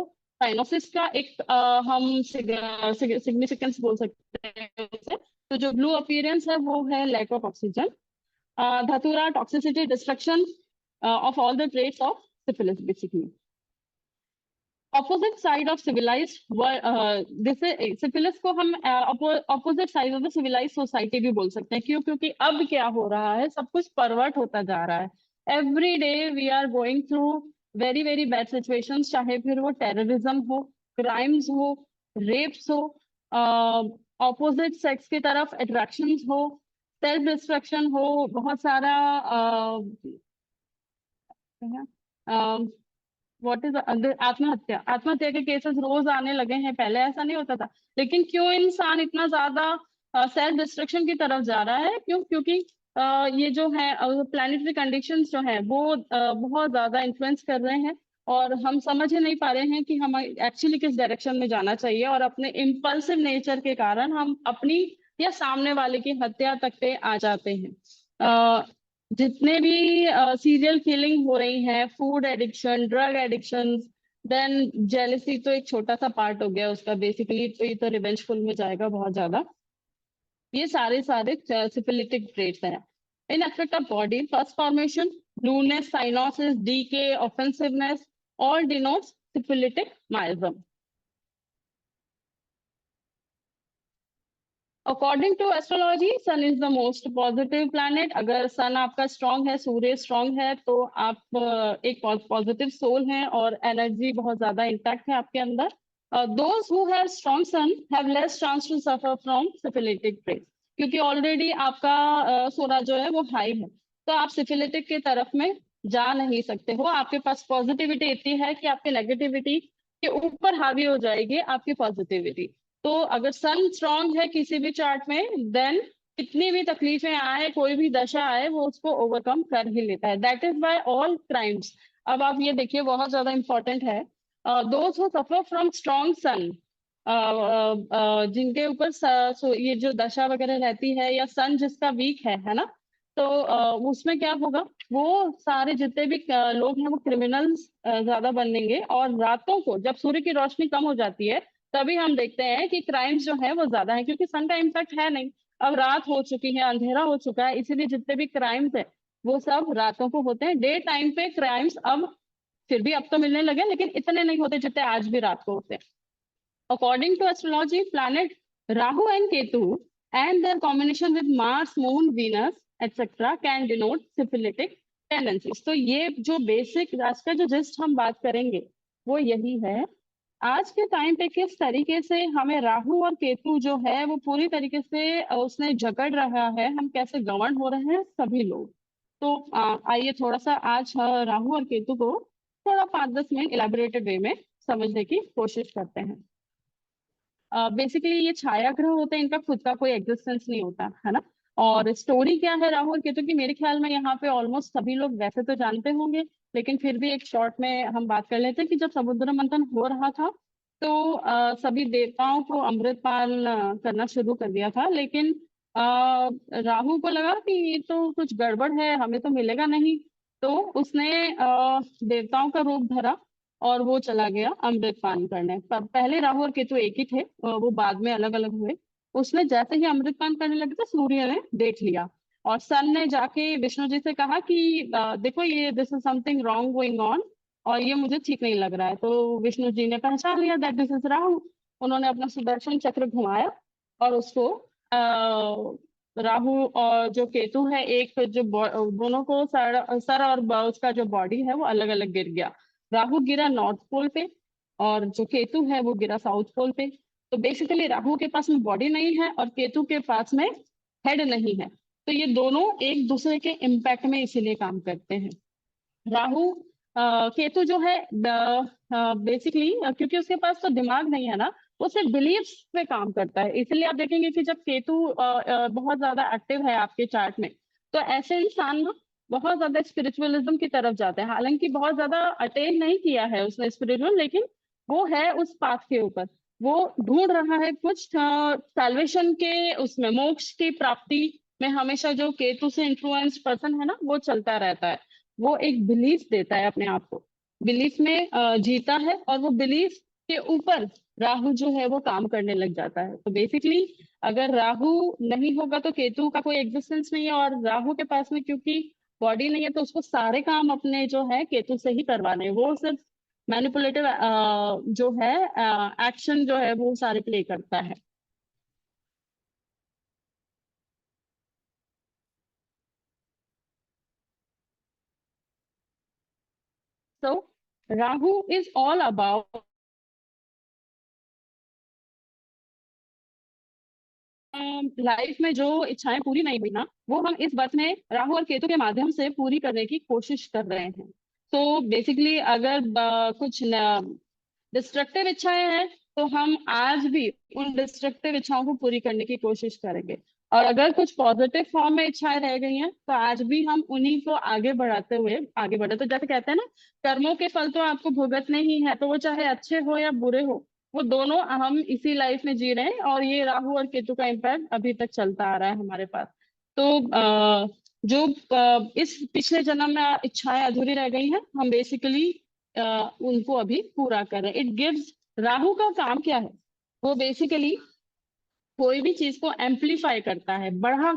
साइनोसिस का एक हम सिग्निफिकेंस बोल सकते हैं उसे। तो जो ब्लू अपीयरेंस है वो है लैक ऑफ ऑक्सीजन। धतूरा, toxicity, destruction of all the traits of syphilis basically. Opposite side of civilised, जैसे सिफिलिस को हम opposite side of the civilised society भी बोल सकते हैं। क्यों? क्योंकि अब क्या हो रहा है, सब कुछ परवर्ट होता जा रहा है। Every day we are going through very very bad situations, चाहे फिर वो टेररिज्म हो, क्राइम्स हो, रेप्स हो, ऑपोजिट सेक्स की तरफ अट्रैक्शंस हो, सेल्फ डिस्ट्रक्शन हो, बहुत सारा व्हाट इज आत्महत्या, आत्महत्या के केसेस रोज आने लगे हैं। पहले ऐसा नहीं होता था। लेकिन क्यों इंसान इतना ज्यादा सेल्फ डिस्ट्रक्शन की तरफ जा रहा है? क्यों? क्योंकि ये जो है प्लानिटरी कंडीशंस जो है वो बहुत ज्यादा इन्फ्लुएंस कर रहे हैं, और हम समझ ही नहीं पा रहे हैं कि हम एक्चुअली किस डायरेक्शन में जाना चाहिए। और अपने इम्पल्सिव नेचर के कारण हम अपनी या सामने वाले की हत्या तक पे आ जाते हैं। जितने भी सीरियल किलिंग हो रही है, food addiction, drug addiction, then jealousy तो एक छोटा सा पार्ट हो गया उसका बेसिकली, तो ये तो रिवेंजफुल में जाएगा बहुत ज्यादा। ये सारे सारे सिफिलिटिक ट्रेट्स हैं। In aspect of body, first formation, blueness, cyanosis, decay, offensiveness, all denotes syphilitic miasm. According to astrology, sun is the most positive planet. अगर सन आपका स्ट्रांग है, सूर्य स्ट्रांग है, तो आप एक पॉजिटिव सोल हैं और एनर्जी बहुत ज्यादा इंटैक्ट है आपके अंदर। Those who have strong sun have less chance to suffer from syphilitic traits, क्योंकि ऑलरेडी आपका सोना जो है वो हाई है, तो आप सिफिलिटिक की तरफ में जा नहीं सकते हो। आपके पास पॉजिटिविटी इतनी है कि आपकी नेगेटिविटी के ऊपर हावी हो जाएगी आपकी पॉजिटिविटी। तो अगर सन स्ट्रांग है किसी भी चार्ट में, देन कितनी भी तकलीफें आए, कोई भी दशा आए, वो उसको ओवरकम कर ही लेता है। That is by all crimes. अब आप ये देखिए, बहुत ज्यादा इंपॉर्टेंट है, those who suffer from strong sun, जिनके ऊपर ये जो दशा वगैरह रहती है, या सन जिसका वीक है ना, तो उसमें क्या होगा? वो सारे जितने भी लोग हैं वो क्रिमिनल्स ज्यादा बनेंगे। और रातों को जब सूर्य की रोशनी कम हो जाती है, तभी हम देखते हैं कि क्राइम्स जो है वो ज्यादा है, क्योंकि सन का इम्पैक्ट है नहीं। अब रात हो चुकी है, अंधेरा हो चुका है, इसीलिए जितने भी क्राइम्स है वो सब रातों को होते हैं। डे टाइम पे क्राइम्स अब फिर भी अब तो मिलने लगे, लेकिन इतने नहीं होते जितने आज भी रात को होते हैं। According to astrology, planet Rahu and Ketu and their combination with Mars, Moon, Venus, etc. can denote syphilitic tendencies. तो ये जो बेसिक आज का जो जस्ट हम बात करेंगे वो यही है। आज के टाइम पे किस तरीके से हमें राहु और केतु जो है वो पूरी तरीके से उसने जकड़ रहा है, हम कैसे गवर्न हो रहे हैं सभी लोग। तो आइए थोड़ा सा आज राहु और केतु को थोड़ा 5-10 मिनट इलेबोरेटेड वे में समझने की कोशिश करते हैं। बेसिकली ये छाया ग्रह होते हैं, इनका खुद का कोई एग्जिस्टेंस नहीं होता है ना। और स्टोरी क्या है राहु और केतु की, मेरे ख्याल में यहाँ पे ऑलमोस्ट सभी लोग वैसे तो जानते होंगे, लेकिन फिर भी एक शॉर्ट में हम बात कर लेते हैं कि जब समुद्र मंथन हो रहा था तो सभी देवताओं को अमृतपान करना शुरू कर दिया था, लेकिन राहु को लगा कि ये तो कुछ गड़बड़ है, हमें तो मिलेगा नहीं। तो उसने देवताओं का रूप धरा और वो चला गया अमृत पान करने। पहले राहु और केतु एक ही थे, वो बाद में अलग अलग हुए। उसने जैसे ही अमृत पान करने लगे तो सूर्य ने देख लिया और सन ने जाके विष्णु जी से कहा कि देखो ये this is something wrong going on और ये मुझे ठीक नहीं लग रहा है। तो विष्णु जी ने पहचान लिया दैट दिस इज राहु। उन्होंने अपना सुदर्शन चक्र घुमाया और उसको राहु और जो केतु है, एक जो दोनों को सर और उसका जो बॉडी है वो अलग अलग गिर गया। राहु गिरा नॉर्थ पोल पे और जो केतु है वो गिरा साउथ पोल पे। तो बेसिकली राहु के पास में बॉडी नहीं है और केतु के पास में हेड नहीं है, तो ये दोनों एक दूसरे के इम्पैक्ट में इसीलिए काम करते हैं। राहु केतु जो है बेसिकली क्योंकि उसके पास तो दिमाग नहीं है ना, वो सिर्फ बिलीव्स पे काम करता है। इसलिए आप देखेंगे कि जब केतु बहुत ज्यादा एक्टिव है आपके चार्ट में, तो ऐसे इंसान ना बहुत ज्यादा स्पिरिचुअलिज्म की तरफ जाते हैं। हालांकि बहुत ज्यादा अटेन नहीं किया है उसने स्पिरिचुअल, लेकिन वो है उस पाथ के ऊपर। वो ढूंढ रहा है कुछ सैल्वेशन के, उसमें मोक्ष की प्राप्ति में हमेशा जो केतु से इन्फ्लुएंस पर्सन है ना वो चलता रहता है। वो एक बिलीफ देता है अपने आप को, बिलीफ में जीता है और वो बिलीफ के ऊपर राहु जो है वो काम करने लग जाता है। तो बेसिकली अगर राहु नहीं होगा तो केतु का कोई एग्जिस्टेंस नहीं है, और राहु के पास में क्योंकि बॉडी नहीं है तो उसको सारे काम अपने जो है केतु से ही करवाने हैं। वो सिर्फ मैनिपुलेटिव जो है एक्शन जो है वो सारे प्ले करता है। So Rahu is all about life में जो इच्छाएं पूरी नहीं हुई ना, वो हम इस बर्थ में राहु और केतु के माध्यम से पूरी करने की कोशिश कर रहे हैं। तो बेसिकली अगर कुछ डिस्ट्रक्टिव इच्छाएं हैं तो हम आज भी उन डिस्ट्रक्टिव इच्छाओं को पूरी करने की कोशिश करेंगे, और अगर कुछ पॉजिटिव फॉर्म में इच्छाएं रह गई हैं तो आज भी हम उन्हीं को आगे बढ़ाते हुए आगे बढ़े। तो जैसे कहते हैं ना, कर्मों के फल तो आपको भुगतने ही है, तो वो चाहे अच्छे हो या बुरे हो, वो दोनों हम इसी लाइफ में जी रहे हैं, और ये राहु और केतु का इम्पैक्ट अभी तक चलता आ रहा है हमारे पास। तो जो इस पिछले जन्म में इच्छाएं अधूरी रह गई हैं, हम बेसिकली उनको अभी पूरा कर रहे हैं। इट गिव्स, राहु का काम क्या है, वो बेसिकली कोई भी चीज को एम्पलीफाई करता है, बढ़ा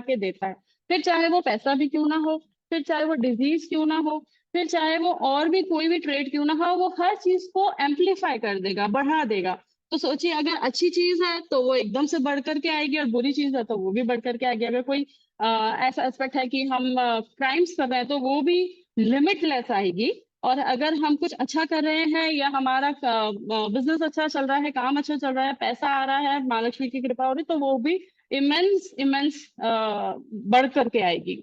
के देता है। फिर चाहे वो पैसा भी क्यों ना हो, फिर चाहे वो डिजीज क्यों ना हो, फिर चाहे वो और भी कोई भी ट्रेड क्यों ना हो, वो हर चीज को एम्पलीफाई कर देगा, बढ़ा देगा। तो सोचिए, अगर अच्छी चीज है तो वो एकदम से बढ़ करके आएगी, और बुरी चीज है तो वो भी बढ़ करके आएगी। अगर कोई ऐसा एस्पेक्ट है कि हम क्राइम्स कर रहे हैं तो वो भी लिमिटलेस आएगी। और अगर हम कुछ अच्छा कर रहे हैं या हमारा बिजनेस अच्छा चल रहा है, काम अच्छा चल रहा है, पैसा आ रहा है, माँ लक्ष्मी की कृपा हो रही, तो वो भी इमेंस इमेंस बढ़ करके आएगी।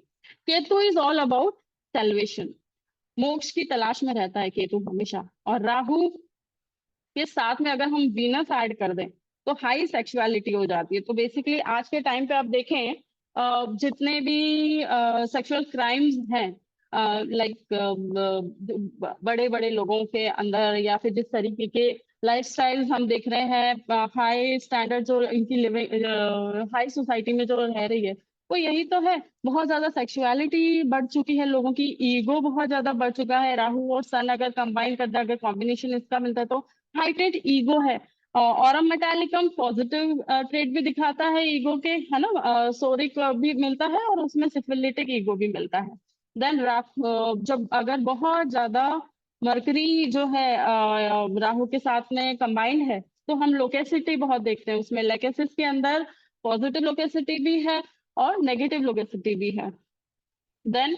Ketu is all about salvation, मोक्ष की तलाश में रहता है केतु हमेशा। और राहु के साथ में अगर हम वीनस ऐड कर दें तो हाई सेक्सुअलिटी हो जाती है। तो बेसिकली आज के टाइम पे आप देखें जितने भी सेक्सुअल क्राइम्स हैं, लाइक बड़े बड़े लोगों के अंदर, या फिर जिस तरीके के लाइफस्टाइल हम देख रहे हैं, हाई स्टैंडर्ड जो इनकी लिविंग हाई सोसाइटी में जो रह रही है, वो यही तो है। बहुत ज्यादा सेक्सुअलिटी बढ़ चुकी है, लोगों की ईगो बहुत ज्यादा बढ़ चुका है। राहु और सन अगर कंबाइन करता है, अगर कॉम्बिनेशन इसका मिलता है तो हाइटेड ईगो है। और मेटालिकम पॉजिटिव ट्रेड भी दिखाता है ईगो के, है ना। सोरिक भी मिलता है और उसमें सिफिलिटिक ईगो भी मिलता है। देन जब अगर बहुत ज्यादा मरकरी जो है राहु के साथ में कंबाइंड है, तो हम लोकेसिटी बहुत देखते हैं उसमें। लेकेसिस के अंदर पॉजिटिव लोकेसिटी भी है और नेगेटिव लोकेसिटी भी है। देन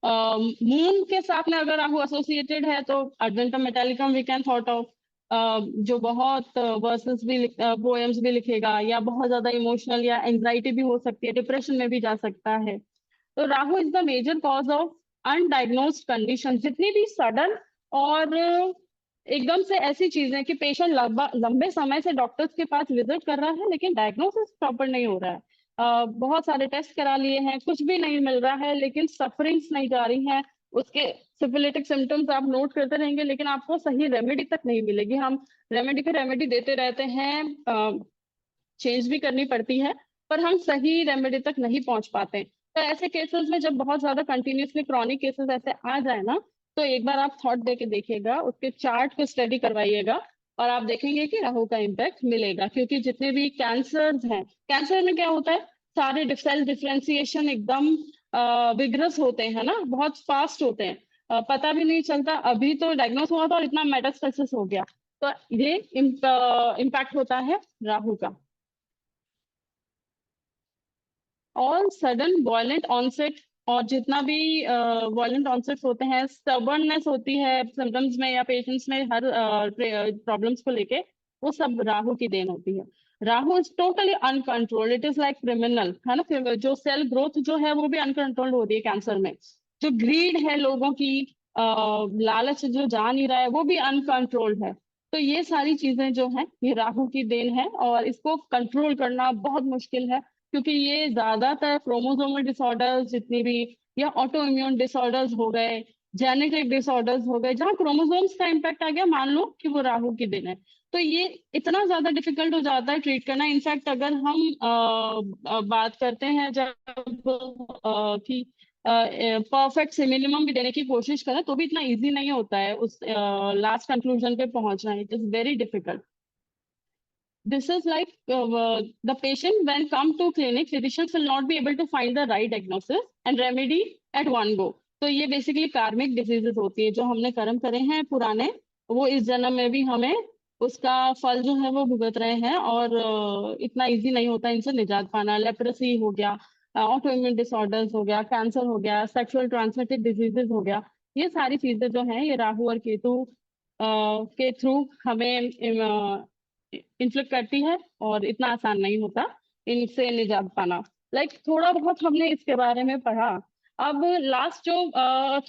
मून के साथ में अगर राहु एसोसिएटेड है तो argentum metallicum we can thought of, जो बहुत वर्सेस भी पोएम्स भी लिखेगा, या बहुत ज्यादा इमोशनल या एंजाइटी भी हो सकती है, डिप्रेशन में भी जा सकता है। तो Rahu is the major cause of undiagnosed condition. जितनी भी सडन और एकदम से ऐसी चीजें कि पेशेंट लंबे समय से डॉक्टर्स के पास विजिट कर रहा है लेकिन डायग्नोसिस प्रॉपर नहीं हो रहा है, बहुत सारे टेस्ट करा लिए हैं, कुछ भी नहीं मिल रहा है, लेकिन सफरिंग्स नहीं जा रही हैं, उसके सिफिलिटिक सिम्टम्स आप नोट करते रहेंगे लेकिन आपको सही रेमेडी तक नहीं मिलेगी। हम रेमेडी पे रेमेडी देते रहते हैं, चेंज भी करनी पड़ती है, पर हम सही रेमेडी तक नहीं पहुंच पाते। तो ऐसे केसेस में जब बहुत ज्यादा कंटिन्यूसली क्रॉनिक केसेस ऐसे आ जाए ना, तो एक बार आप थॉट दे के देखिएगा, उसके चार्ट को स्टडी करवाइएगा, और आप देखेंगे कि राहु का इम्पैक्ट मिलेगा। क्योंकि जितने भी कैंसर्स हैं, कैंसर में क्या होता है, सारे सेल डिफरेंशिएशन एकदम विग्रस होते हैं ना, बहुत फास्ट होते हैं, पता भी नहीं चलता अभी तो डायग्नोस हुआ था और इतना मेटास्टेसिस हो गया। तो ये इम्पैक्ट होता है राहु का। ऑल सडन वॉयलेंट ऑनसेट, और जितना भी वॉयलेंट ऑनसेट्स होते हैं, स्टबर्ननेस होती है सिम्टम्स में या पेशेंट्स में, हर प्रॉब्लम्स को लेके, वो सब राहु की देन होती है। Rahu is totally uncontrolled, it is like criminal, है ना। फिर जो सेल ग्रोथ जो है वो भी अनकंट्रोल्ड हो रही है कैंसर में। जो ग्रीड है लोगों की, लालच जो जा नहीं रहा है, वो भी अनकंट्रोल्ड है। तो ये सारी चीजें जो है ये राहु की देन है, और इसको कंट्रोल करना बहुत मुश्किल है, क्योंकि ये ज्यादातर क्रोमोसोमल डिसऑर्डर्स जितनी भी, या ऑटो इम्यून डिसऑर्डर्स हो गए, जेनेटिक डिसऑर्डर्स हो गए, जहाँ क्रोमोसोम्स का इम्पैक्ट आ गया, मान लो कि वो राहु की देन है, तो ये इतना ज्यादा डिफिकल्ट हो जाता है ट्रीट करना। इनफैक्ट अगर हम बात करते हैं जब कि परफेक्ट सिमिलम भी देने की कोशिश करें, तो भी इतना इजी नहीं होता है उस लास्ट कंक्लूजन पे पहुंचना। It is very difficult. This is like the patient when come to clinic, physicians will not be able to find the right diagnosis and remedy at one go. तो ये बेसिकली कार्मिक डिजीजेस होती है, जो हमने कर्म करे हैं पुराने, वो इस जन्म में भी हमें उसका फल जो है वो भुगत रहे हैं, और इतना इजी नहीं होता इनसे निजात पाना। लेप्रेसी हो गया, ऑटो इम्यून डिसऑर्डर्स हो गया, कैंसर हो गया, सेक्सुअल ट्रांसमिटेड डिजीजेस हो गया, ये सारी चीजें जो हैं ये राहु और केतु के थ्रू हमें इन्फ्लिक्ट करती है, और इतना आसान नहीं होता इनसे निजात पाना। थोड़ा बहुत हमने इसके बारे में पढ़ा। अब लास्ट जो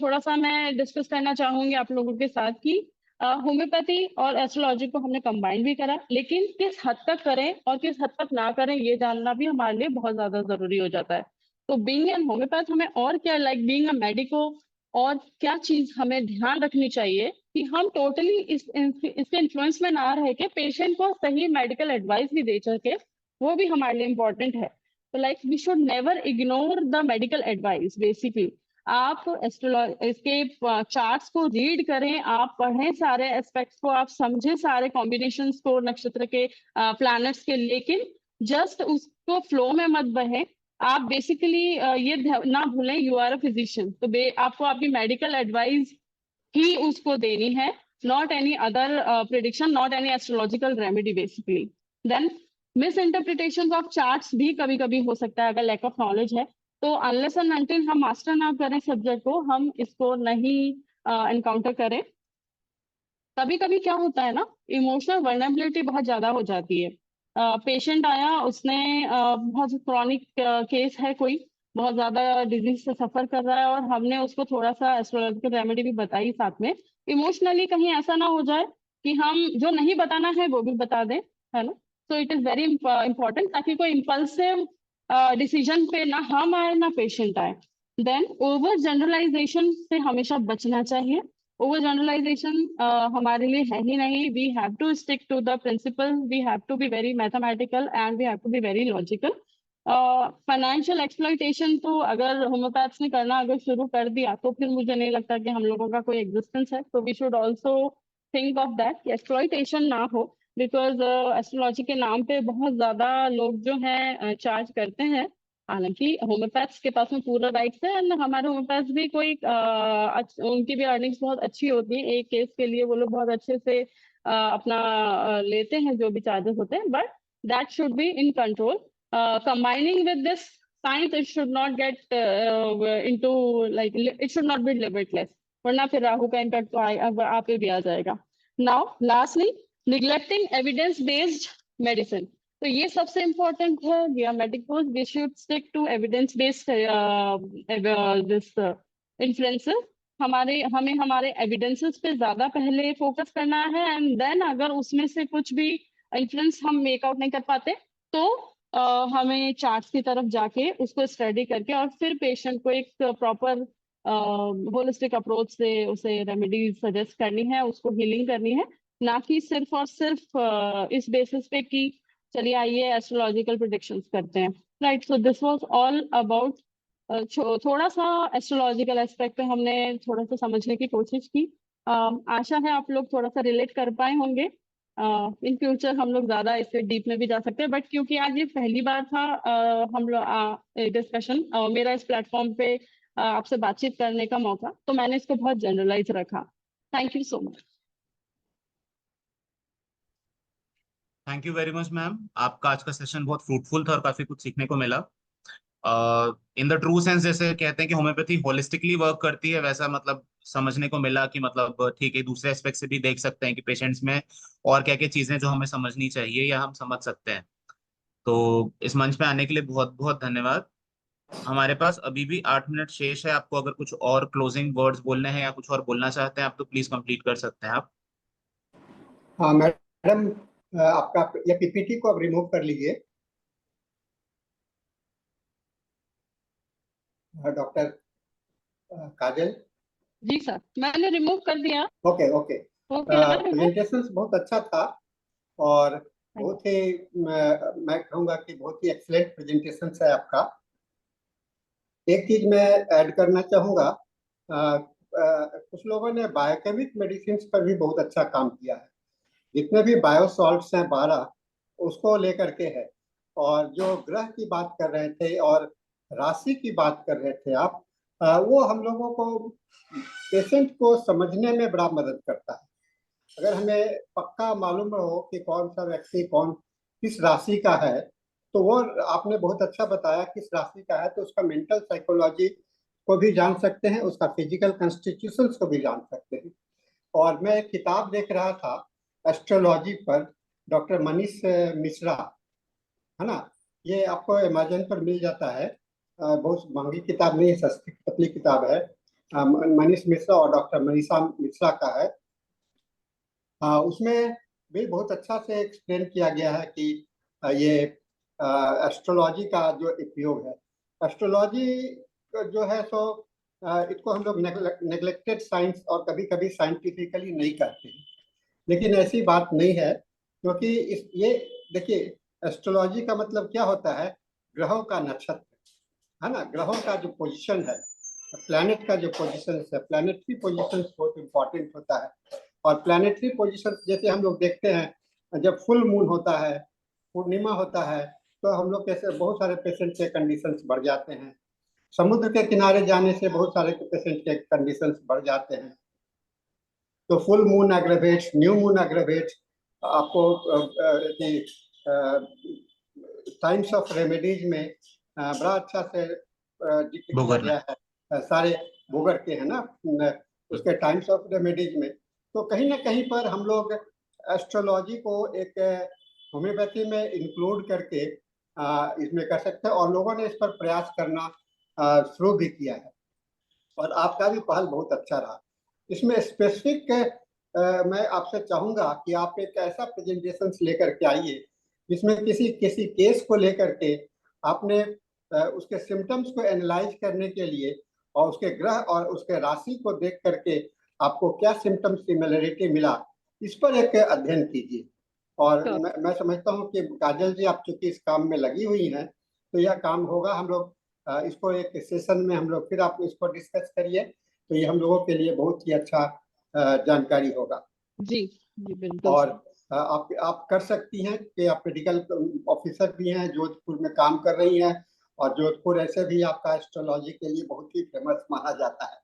थोड़ा सा मैं डिस्कस करना चाहूंगी आप लोगों के साथ कि होम्योपैथी और एस्ट्रोलॉजी को हमने कंबाइन भी करा, लेकिन किस हद तक करें और किस हद तक ना करें ये जानना भी हमारे लिए बहुत ज्यादा जरूरी हो जाता है। तो बीइंग एन होम्योपैथ हमें और क्या, लाइक बीइंग अ मेडिको, और क्या चीज हमें ध्यान रखनी चाहिए कि हम टोटली इसके इन्फ्लुएंस में ना रह के पेशेंट को सही मेडिकल एडवाइस भी दे सके, वो भी हमारे लिए इम्पोर्टेंट है। तो we should never ignore the medical advice. Basically आप इसके चार्ट्स को रीड करें, आप पढ़ें सारे एस्पेक्ट्स को, आप समझें सारे कॉम्बिनेशंस को नक्षत्र के, प्लैनेट्स के, लेकिन जस्ट उसको फ्लो में मत बहे। आप बेसिकली ये ना भूलें, यू आर अ फिजिशियन, तो आपको आपकी मेडिकल एडवाइस ही उसको देनी है, not any other prediction, not any astrological remedy basically. Then misinterpretation of charts भी कभी कभी हो सकता है अगर लैक ऑफ नॉलेज है। तो अनलेस एंड अनटिल हम मास्टर ना करें सब्जेक्ट को, हम इसको नहीं एनकाउंटर करें। कभी कभी क्या होता है ना, इमोशनल वर्नेबिलिटी बहुत ज्यादा हो जाती है। पेशेंट आया, उसने बहुत क्रॉनिक केस है, कोई बहुत ज्यादा डिजीज से सफर कर रहा है, और हमने उसको थोड़ा सा एस्ट्रोलॉजिकल रेमेडी भी बताई साथ में। इमोशनली कहीं ऐसा ना हो जाए कि हम जो नहीं बताना है वो भी बता दें, है ना। तो इट इज वेरी इंपॉर्टेंट, ताकि कोई इम्पल्सिव डिसीजन पे ना हम आए ना पेशेंट आए। देन ओवर जनरलाइजेशन से हमेशा बचना चाहिए। ओवर जनरलाइजेशन हमारे लिए है ही नहीं। We have to stick to the principle, we have to be very mathematical and we have to be very logical. Financial exploitation तो अगर होम्योपैथ्स ने करना अगर शुरू कर दिया, तो फिर मुझे नहीं लगता कि हम लोगों का कोई एग्जिस्टेंस है। तो we should also think of that कि एक्सप्लॉइटेशन ना हो, बिकॉज एस्ट्रोलॉजी के नाम पे बहुत ज्यादा लोग जो हैं चार्ज करते हैं। हालांकि होम्योपैथ्स के पास में पूरा राइट्स है, एंड हमारे होम्योपैथ्स भी कोई उनकी भी अर्निंग्स बहुत अच्छी होती है। एक केस के लिए वो लोग बहुत अच्छे से अपना लेते हैं जो भी चार्जेस होते हैं, but that should be in control. Combining with this science, it should not get into, like it should not be limitless, वरना फिर राहु का इम्पैक्ट तो आप पे भी आ जाएगा। Now lastly, neglecting evidence based medicine, तो ये सबसे इम्पोर्टेंट है। We are medicos, we should stick to evidence based this influences. हमें हमारे एविडेंसेस पे ज्यादा पहले फोकस करना है, एंड देन अगर उसमें से कुछ भी इन्फ्लुएंस हम मेकआउट नहीं कर पाते तो हमें चार्ट्स की तरफ जाके उसको स्टडी करके और फिर पेशेंट को एक प्रॉपर होलिस्टिक अप्रोच से उसे रेमेडीज सजेस्ट करनी है, उसको हीलिंग करनी है, ना कि सिर्फ और सिर्फ इस बेसिस पे कि चलिए आइए एस्ट्रोलॉजिकल प्रिडिक्शंस करते हैं। Right, so this was all about, थोड़ा सा एस्ट्रोलॉजिकल एस्पेक्ट पे हमने थोड़ा सा समझने की कोशिश की। आशा है आप लोग थोड़ा सा रिलेट कर पाए होंगे। इन फ्यूचर हम लोग ज्यादा इससे डीप में भी जा सकते हैं, बट क्योंकि आज ये पहली बार था हम लोग डिस्कशन मेरा इस प्लेटफॉर्म पे आपसे बातचीत करने का मौका, तो मैंने इसको बहुत जनरलाइज रखा। Thank you so much. Thank you very much ma'am, आपका आज का सेशन बहुत फ्रूटफुल था और काफी कुछ सीखने को मिला। इन द ट्रू सेंस जैसे कहते हैं कि होम्योपैथी होलिस्टिकली वर्क करती है, वैसा मतलब समझने को मिला कि मतलब ठीक है, दूसरे एस्पेक्ट से भी देख सकते हैं कि पेशेंट्स में और क्या क्या चीजें जो हमें समझनी चाहिए या हम समझ सकते हैं। तो इस मंच पे आने के लिए बहुत बहुत धन्यवाद। हमारे पास अभी भी 8 मिनट शेष है, आपको अगर कुछ और क्लोजिंग वर्ड्स बोलने हैं या कुछ और बोलना चाहते हैं आप, तो प्लीज कंप्लीट कर सकते हैं आप। हाँ मैडम, आपका ये पीपीटी को अब रिमूव कर लीजिए। डॉक्टर काजल। जी सर, मैंने रिमूव कर दिया। Okay okay. ओके है ना रिमूव? प्रेजेंटेशन बहुत अच्छा था और बहुत ही मैं कहूँगा कि बहुत ही एक्सीलेंट प्रेजेंटेशन है आपका। एक चीज मैं ऐड करना चाहूँगा, कुछ लोगों ने बायोकेमिक मेडिसिन पर भी बहुत अच्छा काम किया है। जितने भी बायोसॉल्ट्स हैं 12, उसको लेकर के है। और जो ग्रह की बात कर रहे थे और राशि की बात कर रहे थे आप, वो हम लोगों को पेशेंट को समझने में बड़ा मदद करता है। अगर हमें पक्का मालूम हो कि कौन सा व्यक्ति कौन किस राशि का है, तो वो आपने बहुत अच्छा बताया किस राशि का है, तो उसका मेंटल साइकोलॉजी को भी जान सकते हैं, उसका फिजिकल कॉन्स्टिट्यूशंस को भी जान सकते हैं। और मैं एक किताब देख रहा था एस्ट्रोलॉजी पर, डॉक्टर मनीष मिश्रा, है ना, ये आपको अमेजन पर मिल जाता है। बहुत महंगी किताब नहीं है, सस्ती पतली किताब है। मनीष मिश्रा और डॉक्टर मनीषा मिश्रा का है। उसमें भी बहुत अच्छा से एक्सप्लेन किया गया है कि ये एस्ट्रोलॉजी का जो उपयोग है, एस्ट्रोलॉजी जो है सो इसको हम लोग नेग्लेक्टेड साइंस और कभी कभी साइंटिफिकली नहीं करते हैं, लेकिन ऐसी बात नहीं है। क्योंकि इस ये देखिए, एस्ट्रोलॉजी का मतलब क्या होता है, ग्रहों का नक्षत्र, है ना, ग्रहों का जो पोजीशन है, प्लैनेट का जो पोजीशन है, प्लैनेटरी पोजीशन बहुत इंपॉर्टेंट होता है। और प्लैनेटरी पोजीशन जैसे हम लोग देखते हैं, जब फुल मून होता है, पूर्णिमा होता है, तो हम लोग कैसे बहुत सारे पेशेंट के कंडीशंस बढ़ जाते हैं। समुद्र के किनारे जाने से बहुत सारे पेशेंट के कंडीशंस बढ़ जाते हैं। तो फुल मून एग्रेवेट्स, न्यू मून एग्रेवेट्स। आपको साइंस ऑफ रेमेडीज में बड़ा अच्छा से जिक्र किया भूगोल में। गया है, सारे भूगोल के है ना, उसके टाइम्स ऑफ रेमेडीज में। तो कहीं ना कहीं पर हम लोग एस्ट्रोलॉजी को एक होम्योपैथी में इंक्लूड करके इसमें कर सकते हैं, और लोगों ने इस पर प्रयास करना शुरू भी किया है, और आपका भी पहल बहुत अच्छा रहा। इसमें स्पेसिफिक मैं आपसे चाहूंगा कि आप एक ऐसा प्रेजेंटेशन लेकर के आइए जिसमें किसी किसी केस को लेकर के आपने उसके सिम्टम्स को एनालाइज करने के लिए और उसके ग्रह और उसके राशि को देख करके आपको क्या सिम्टम सिमिलरिटी मिला, इस पर एक अध्ययन कीजिए। और मैं समझता हूँ कि काजल जी आप चूंकि इस काम में लगी हुई हैं, तो यह काम होगा। हम लोग इसको एक सेशन में हम लोग फिर आप इसको डिस्कस करिए, तो ये हम लोगों के लिए बहुत ही अच्छा जानकारी होगा। जी जी बिल्कुल। और आप कर सकती हैं कि आप मेडिकल ऑफिसर भी हैं, जोधपुर में काम कर रही हैं, और जोधपुर ऐसे भी आपका एस्ट्रोलॉजी के लिए बहुत ही फेमस माना जाता है।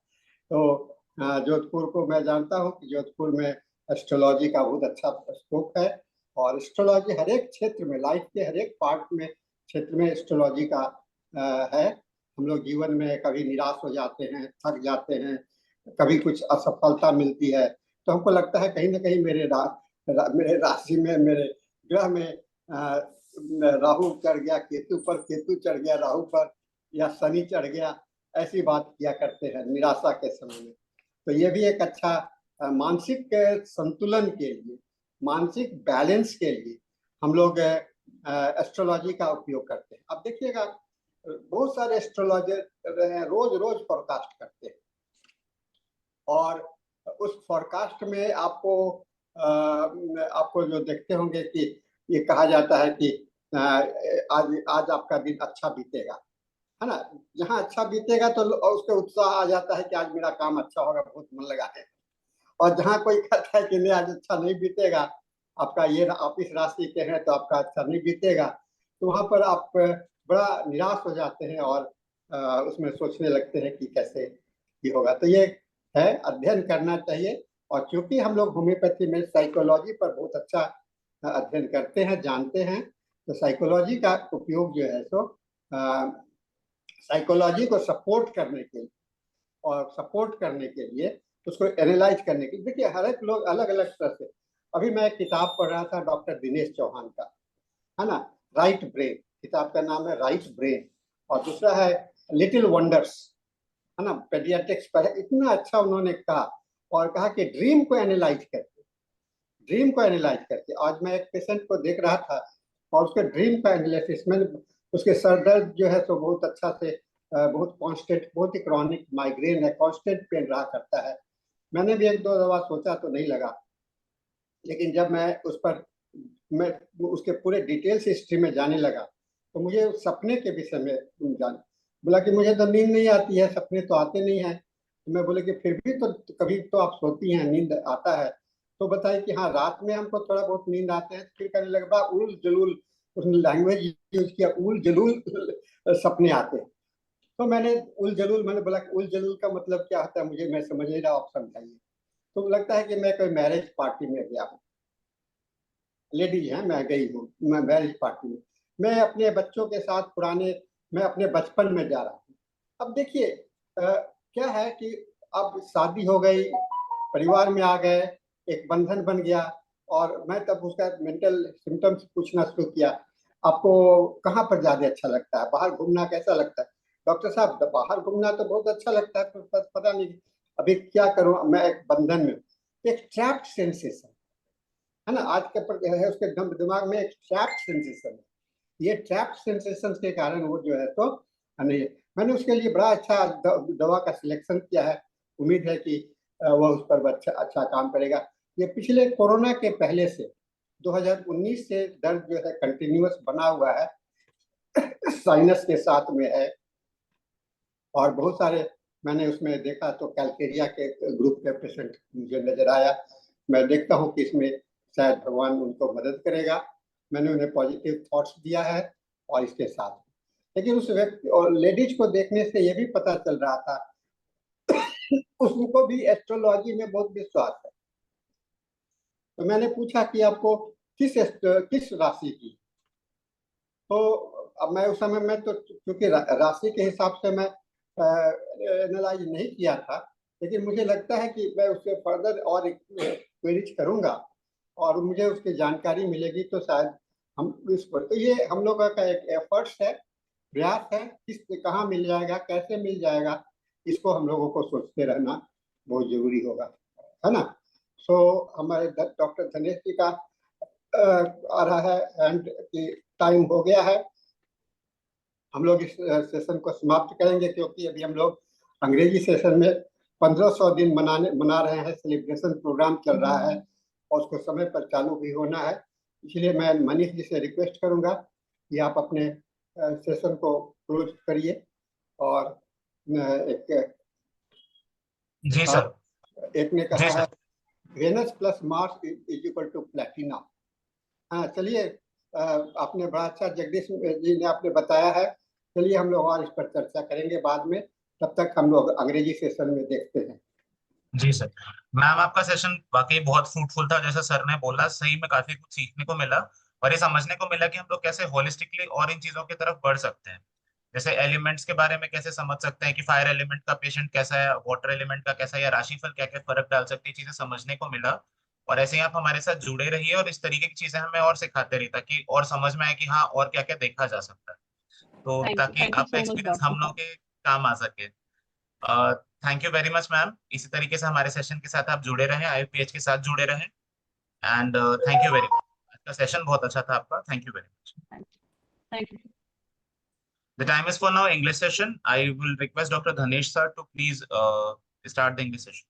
तो जोधपुर को मैं जानता हूँ कि जोधपुर में एस्ट्रोलॉजी का बहुत अच्छा स्कोप है, और एस्ट्रोलॉजी हर एक क्षेत्र में, लाइफ के हर एक पार्ट में, क्षेत्र में एस्ट्रोलॉजी का है। हम लोग जीवन में कभी निराश हो जाते हैं, थक जाते हैं, कभी कुछ असफलता मिलती है, तो हमको लगता है कहीं ना कहीं मेरे राशि में, मेरे ग्रह में राहु चढ़ गया केतु पर, केतु चढ़ गया राहु पर, या शनि चढ़ गया, ऐसी बात किया करते हैं निराशा के समय में। तो ये भी एक अच्छा मानसिक संतुलन के लिए, मानसिक बैलेंस के लिए हम लोग एस्ट्रोलॉजी का उपयोग करते हैं। अब देखिएगा, बहुत सारे एस्ट्रोलॉजर हैं, रोज रोज फोरकास्ट करते हैं, और उस फोरकास्ट में आपको जो देखते होंगे कि ये कहा जाता है कि आज आपका दिन अच्छा बीतेगा, है ना। जहाँ अच्छा बीतेगा तो उसके उत्साह आ जाता है कि आज मेरा काम अच्छा होगा, बहुत मन लगा है। और जहाँ कोई कहता है कि नहीं आज अच्छा नहीं बीतेगा, आपका ये आप इस राशि के हैं तो आपका अच्छा नहीं बीतेगा, तो वहां पर आप बड़ा निराश हो जाते हैं और उसमें सोचने लगते हैं कि कैसे ये होगा। तो ये है, अध्ययन करना चाहिए। और क्योंकि हम लोग होम्योपैथी में साइकोलॉजी पर बहुत अच्छा अध्ययन करते हैं, जानते हैं, तो साइकोलॉजी का उपयोग जो है सो साइकोलॉजी को सपोर्ट करने के लिए, और सपोर्ट करने के लिए उसको एनालाइज करने के लिए, देखिए हर एक लोग अलग अलग तरह से। अभी मैं एक किताब पढ़ रहा था डॉक्टर दिनेश चौहान का, है ना, राइट ब्रेन, किताब का नाम है राइट ब्रेन, और दूसरा है लिटिल वंडर्स, है ना, पेडियाट्रिक्स पर है। इतना अच्छा उन्होंने कहा, और कहा कि ड्रीम को एनालाइज करके आज मैं एक पेशेंट को देख रहा था, और उसके ड्रीम का एनालिसिस में उसके सर दर्द जो है तो बहुत अच्छा से, बहुत कांस्टेंट, बहुत ही क्रॉनिक माइग्रेन है, कांस्टेंट पेन रहा करता है। मैंने भी एक दो दवा सोचा तो नहीं लगा, लेकिन जब मैं उसके पूरे डिटेल्स हिस्ट्री में जाने लगा, तो मुझे सपने के विषय में जान बोला कि मुझे तो नींद नहीं आती है, सपने तो आते नहीं है। तो मैं बोले कि फिर भी तो कभी तो आप सोती हैं, नींद आता है। तो बताए कि हाँ, रात में हमको थोड़ा बहुत नींद आते हैं। फिर कहने लगा उल जलूल, उसने लैंग्वेज यूज किया, उल जलूल सपने आते हैं। तो मैंने मैंने बोला उल जलूल का मतलब क्या होता है, मैं समझ नहीं रहा, आप समझाइए। तो लगता है कि मैं कोई मैरिज पार्टी में गया हूँ, लेडीज हैं, मैं गई हूँ मैं मैरिज पार्टी में, मैं अपने बच्चों के साथ मैं अपने बचपन में जा रहा हूँ। अब देखिए क्या है कि अब शादी हो गई, परिवार में आ गए, एक बंधन बन गया, और मैं तब उसका मेंटल सिम्टम्स पूछना शुरू किया, आपको कहाँ पर ज्यादा अच्छा लगता है, बाहर घूमना कैसा लगता है? डॉक्टर साहब, बाहर घूमना तो बहुत अच्छा लगता है, तो पता नहीं अभी क्या करूं, मैं एक बंधन में, एक ट्रैप्ड सेंसेशन है ना, आज के पर है, उसके दिमाग में एक ट्रैप्ड सेंसेशन है। ये ट्रैप्ड सेंसेशन के कारण वो जो है तो नहीं, मैंने उसके लिए बड़ा अच्छा दवा का सिलेक्शन किया है। उम्मीद है कि वह उस पर अच्छा काम करेगा। ये पिछले कोरोना के पहले से 2019 से दर्द जो है कंटिन्यूअस बना हुआ है, साइनस के साथ में है, और बहुत सारे मैंने उसमें देखा तो कैल्केरिया के ग्रुप के पेशेंट मुझे नजर आया। मैं देखता हूँ कि इसमें शायद भगवान उनको मदद करेगा। मैंने उन्हें पॉजिटिव थॉट्स दिया है, और इसके साथ लेकिन उस व्यक्ति और लेडीज को देखने से ये भी पता चल रहा था उसको भी एस्ट्रोलॉजी में बहुत विश्वास है। तो मैंने पूछा कि आपको किस राशि की, तो अब मैं उस समय में तो क्योंकि राशि के हिसाब से मैं एनालाइज नहीं किया था, लेकिन मुझे लगता है कि मैं उससे फर्दर और क्वेरीज करूंगा, और मुझे उसकी जानकारी मिलेगी, तो शायद हम इस पर, तो ये हम लोगों का एक एफर्ट्स है, प्रयास है, किस कहाँ मिल जाएगा, कैसे मिल जाएगा, इसको हम लोगों को सोचते रहना बहुत जरूरी होगा, है ना। सो हमारे डॉक्टर धनेश जी का आ रहा है एंड की टाइम हो गया है। हम लोग इस सेशन को समाप्त करेंगे, क्योंकि अभी हम लोग अंग्रेजी सेशन में 1500 दिन मना रहे हैं, सेलिब्रेशन प्रोग्राम चल रहा है, और उसको समय पर चालू भी होना है। इसलिए मैं मनीष जी से रिक्वेस्ट करूंगा कि आप अपने सेशन को क्लोज करिए, और एक जी सर। एक ने जी कहा है sir. Venus plus Mars is equal to platina. हाँ चलिए, आपने बड़ा अच्छा, जगदीश जी ने आपने बताया है चलिए हम लोग और इस पर चर्चा करेंगे बाद में, तब तक हम लोग अंग्रेजी सेशन में देखते हैं। जी सर। मैम आपका सेशन वाकई बहुत फ्रूटफुल था, जैसा सर ने बोला, सही में काफी कुछ सीखने को मिला और ये समझने को मिला कि हम लोग कैसे होलिस्टिकली और इन चीजों की तरफ बढ़ सकते हैं। जैसे एलिमेंट्स के बारे में कैसे समझ सकते हैं कि फायर एलिमेंट का पेशेंट कैसा है, वाटर एलिमेंट का कैसा है, या राशिफल क्या क्या फर्क डाल सकती है, चीजें समझने को मिला। और ऐसे ही आप हमारे साथ जुड़े रहिए और इस तरीके की चीजें हमें और सिखाते रहिए ताकि और समझ में आए कि हाँ और क्या क्या देखा जा सकता है, तो ताकि थैंक यू आपका सो मच एक्सपीरियंस डॉक्टर हम लोग साहब। के काम आ सके। Thank you very much ma'am, इसी तरीके से हमारे सेशन के साथ आप जुड़े रहें, आईयूपीएच के साथ जुड़े रहें। And thank you very much, आज का सेशन बहुत अच्छा था आपका, thank you very much. Thank you. The time is for now English session. I will request Dr. Dhanesh sir to please start the English session.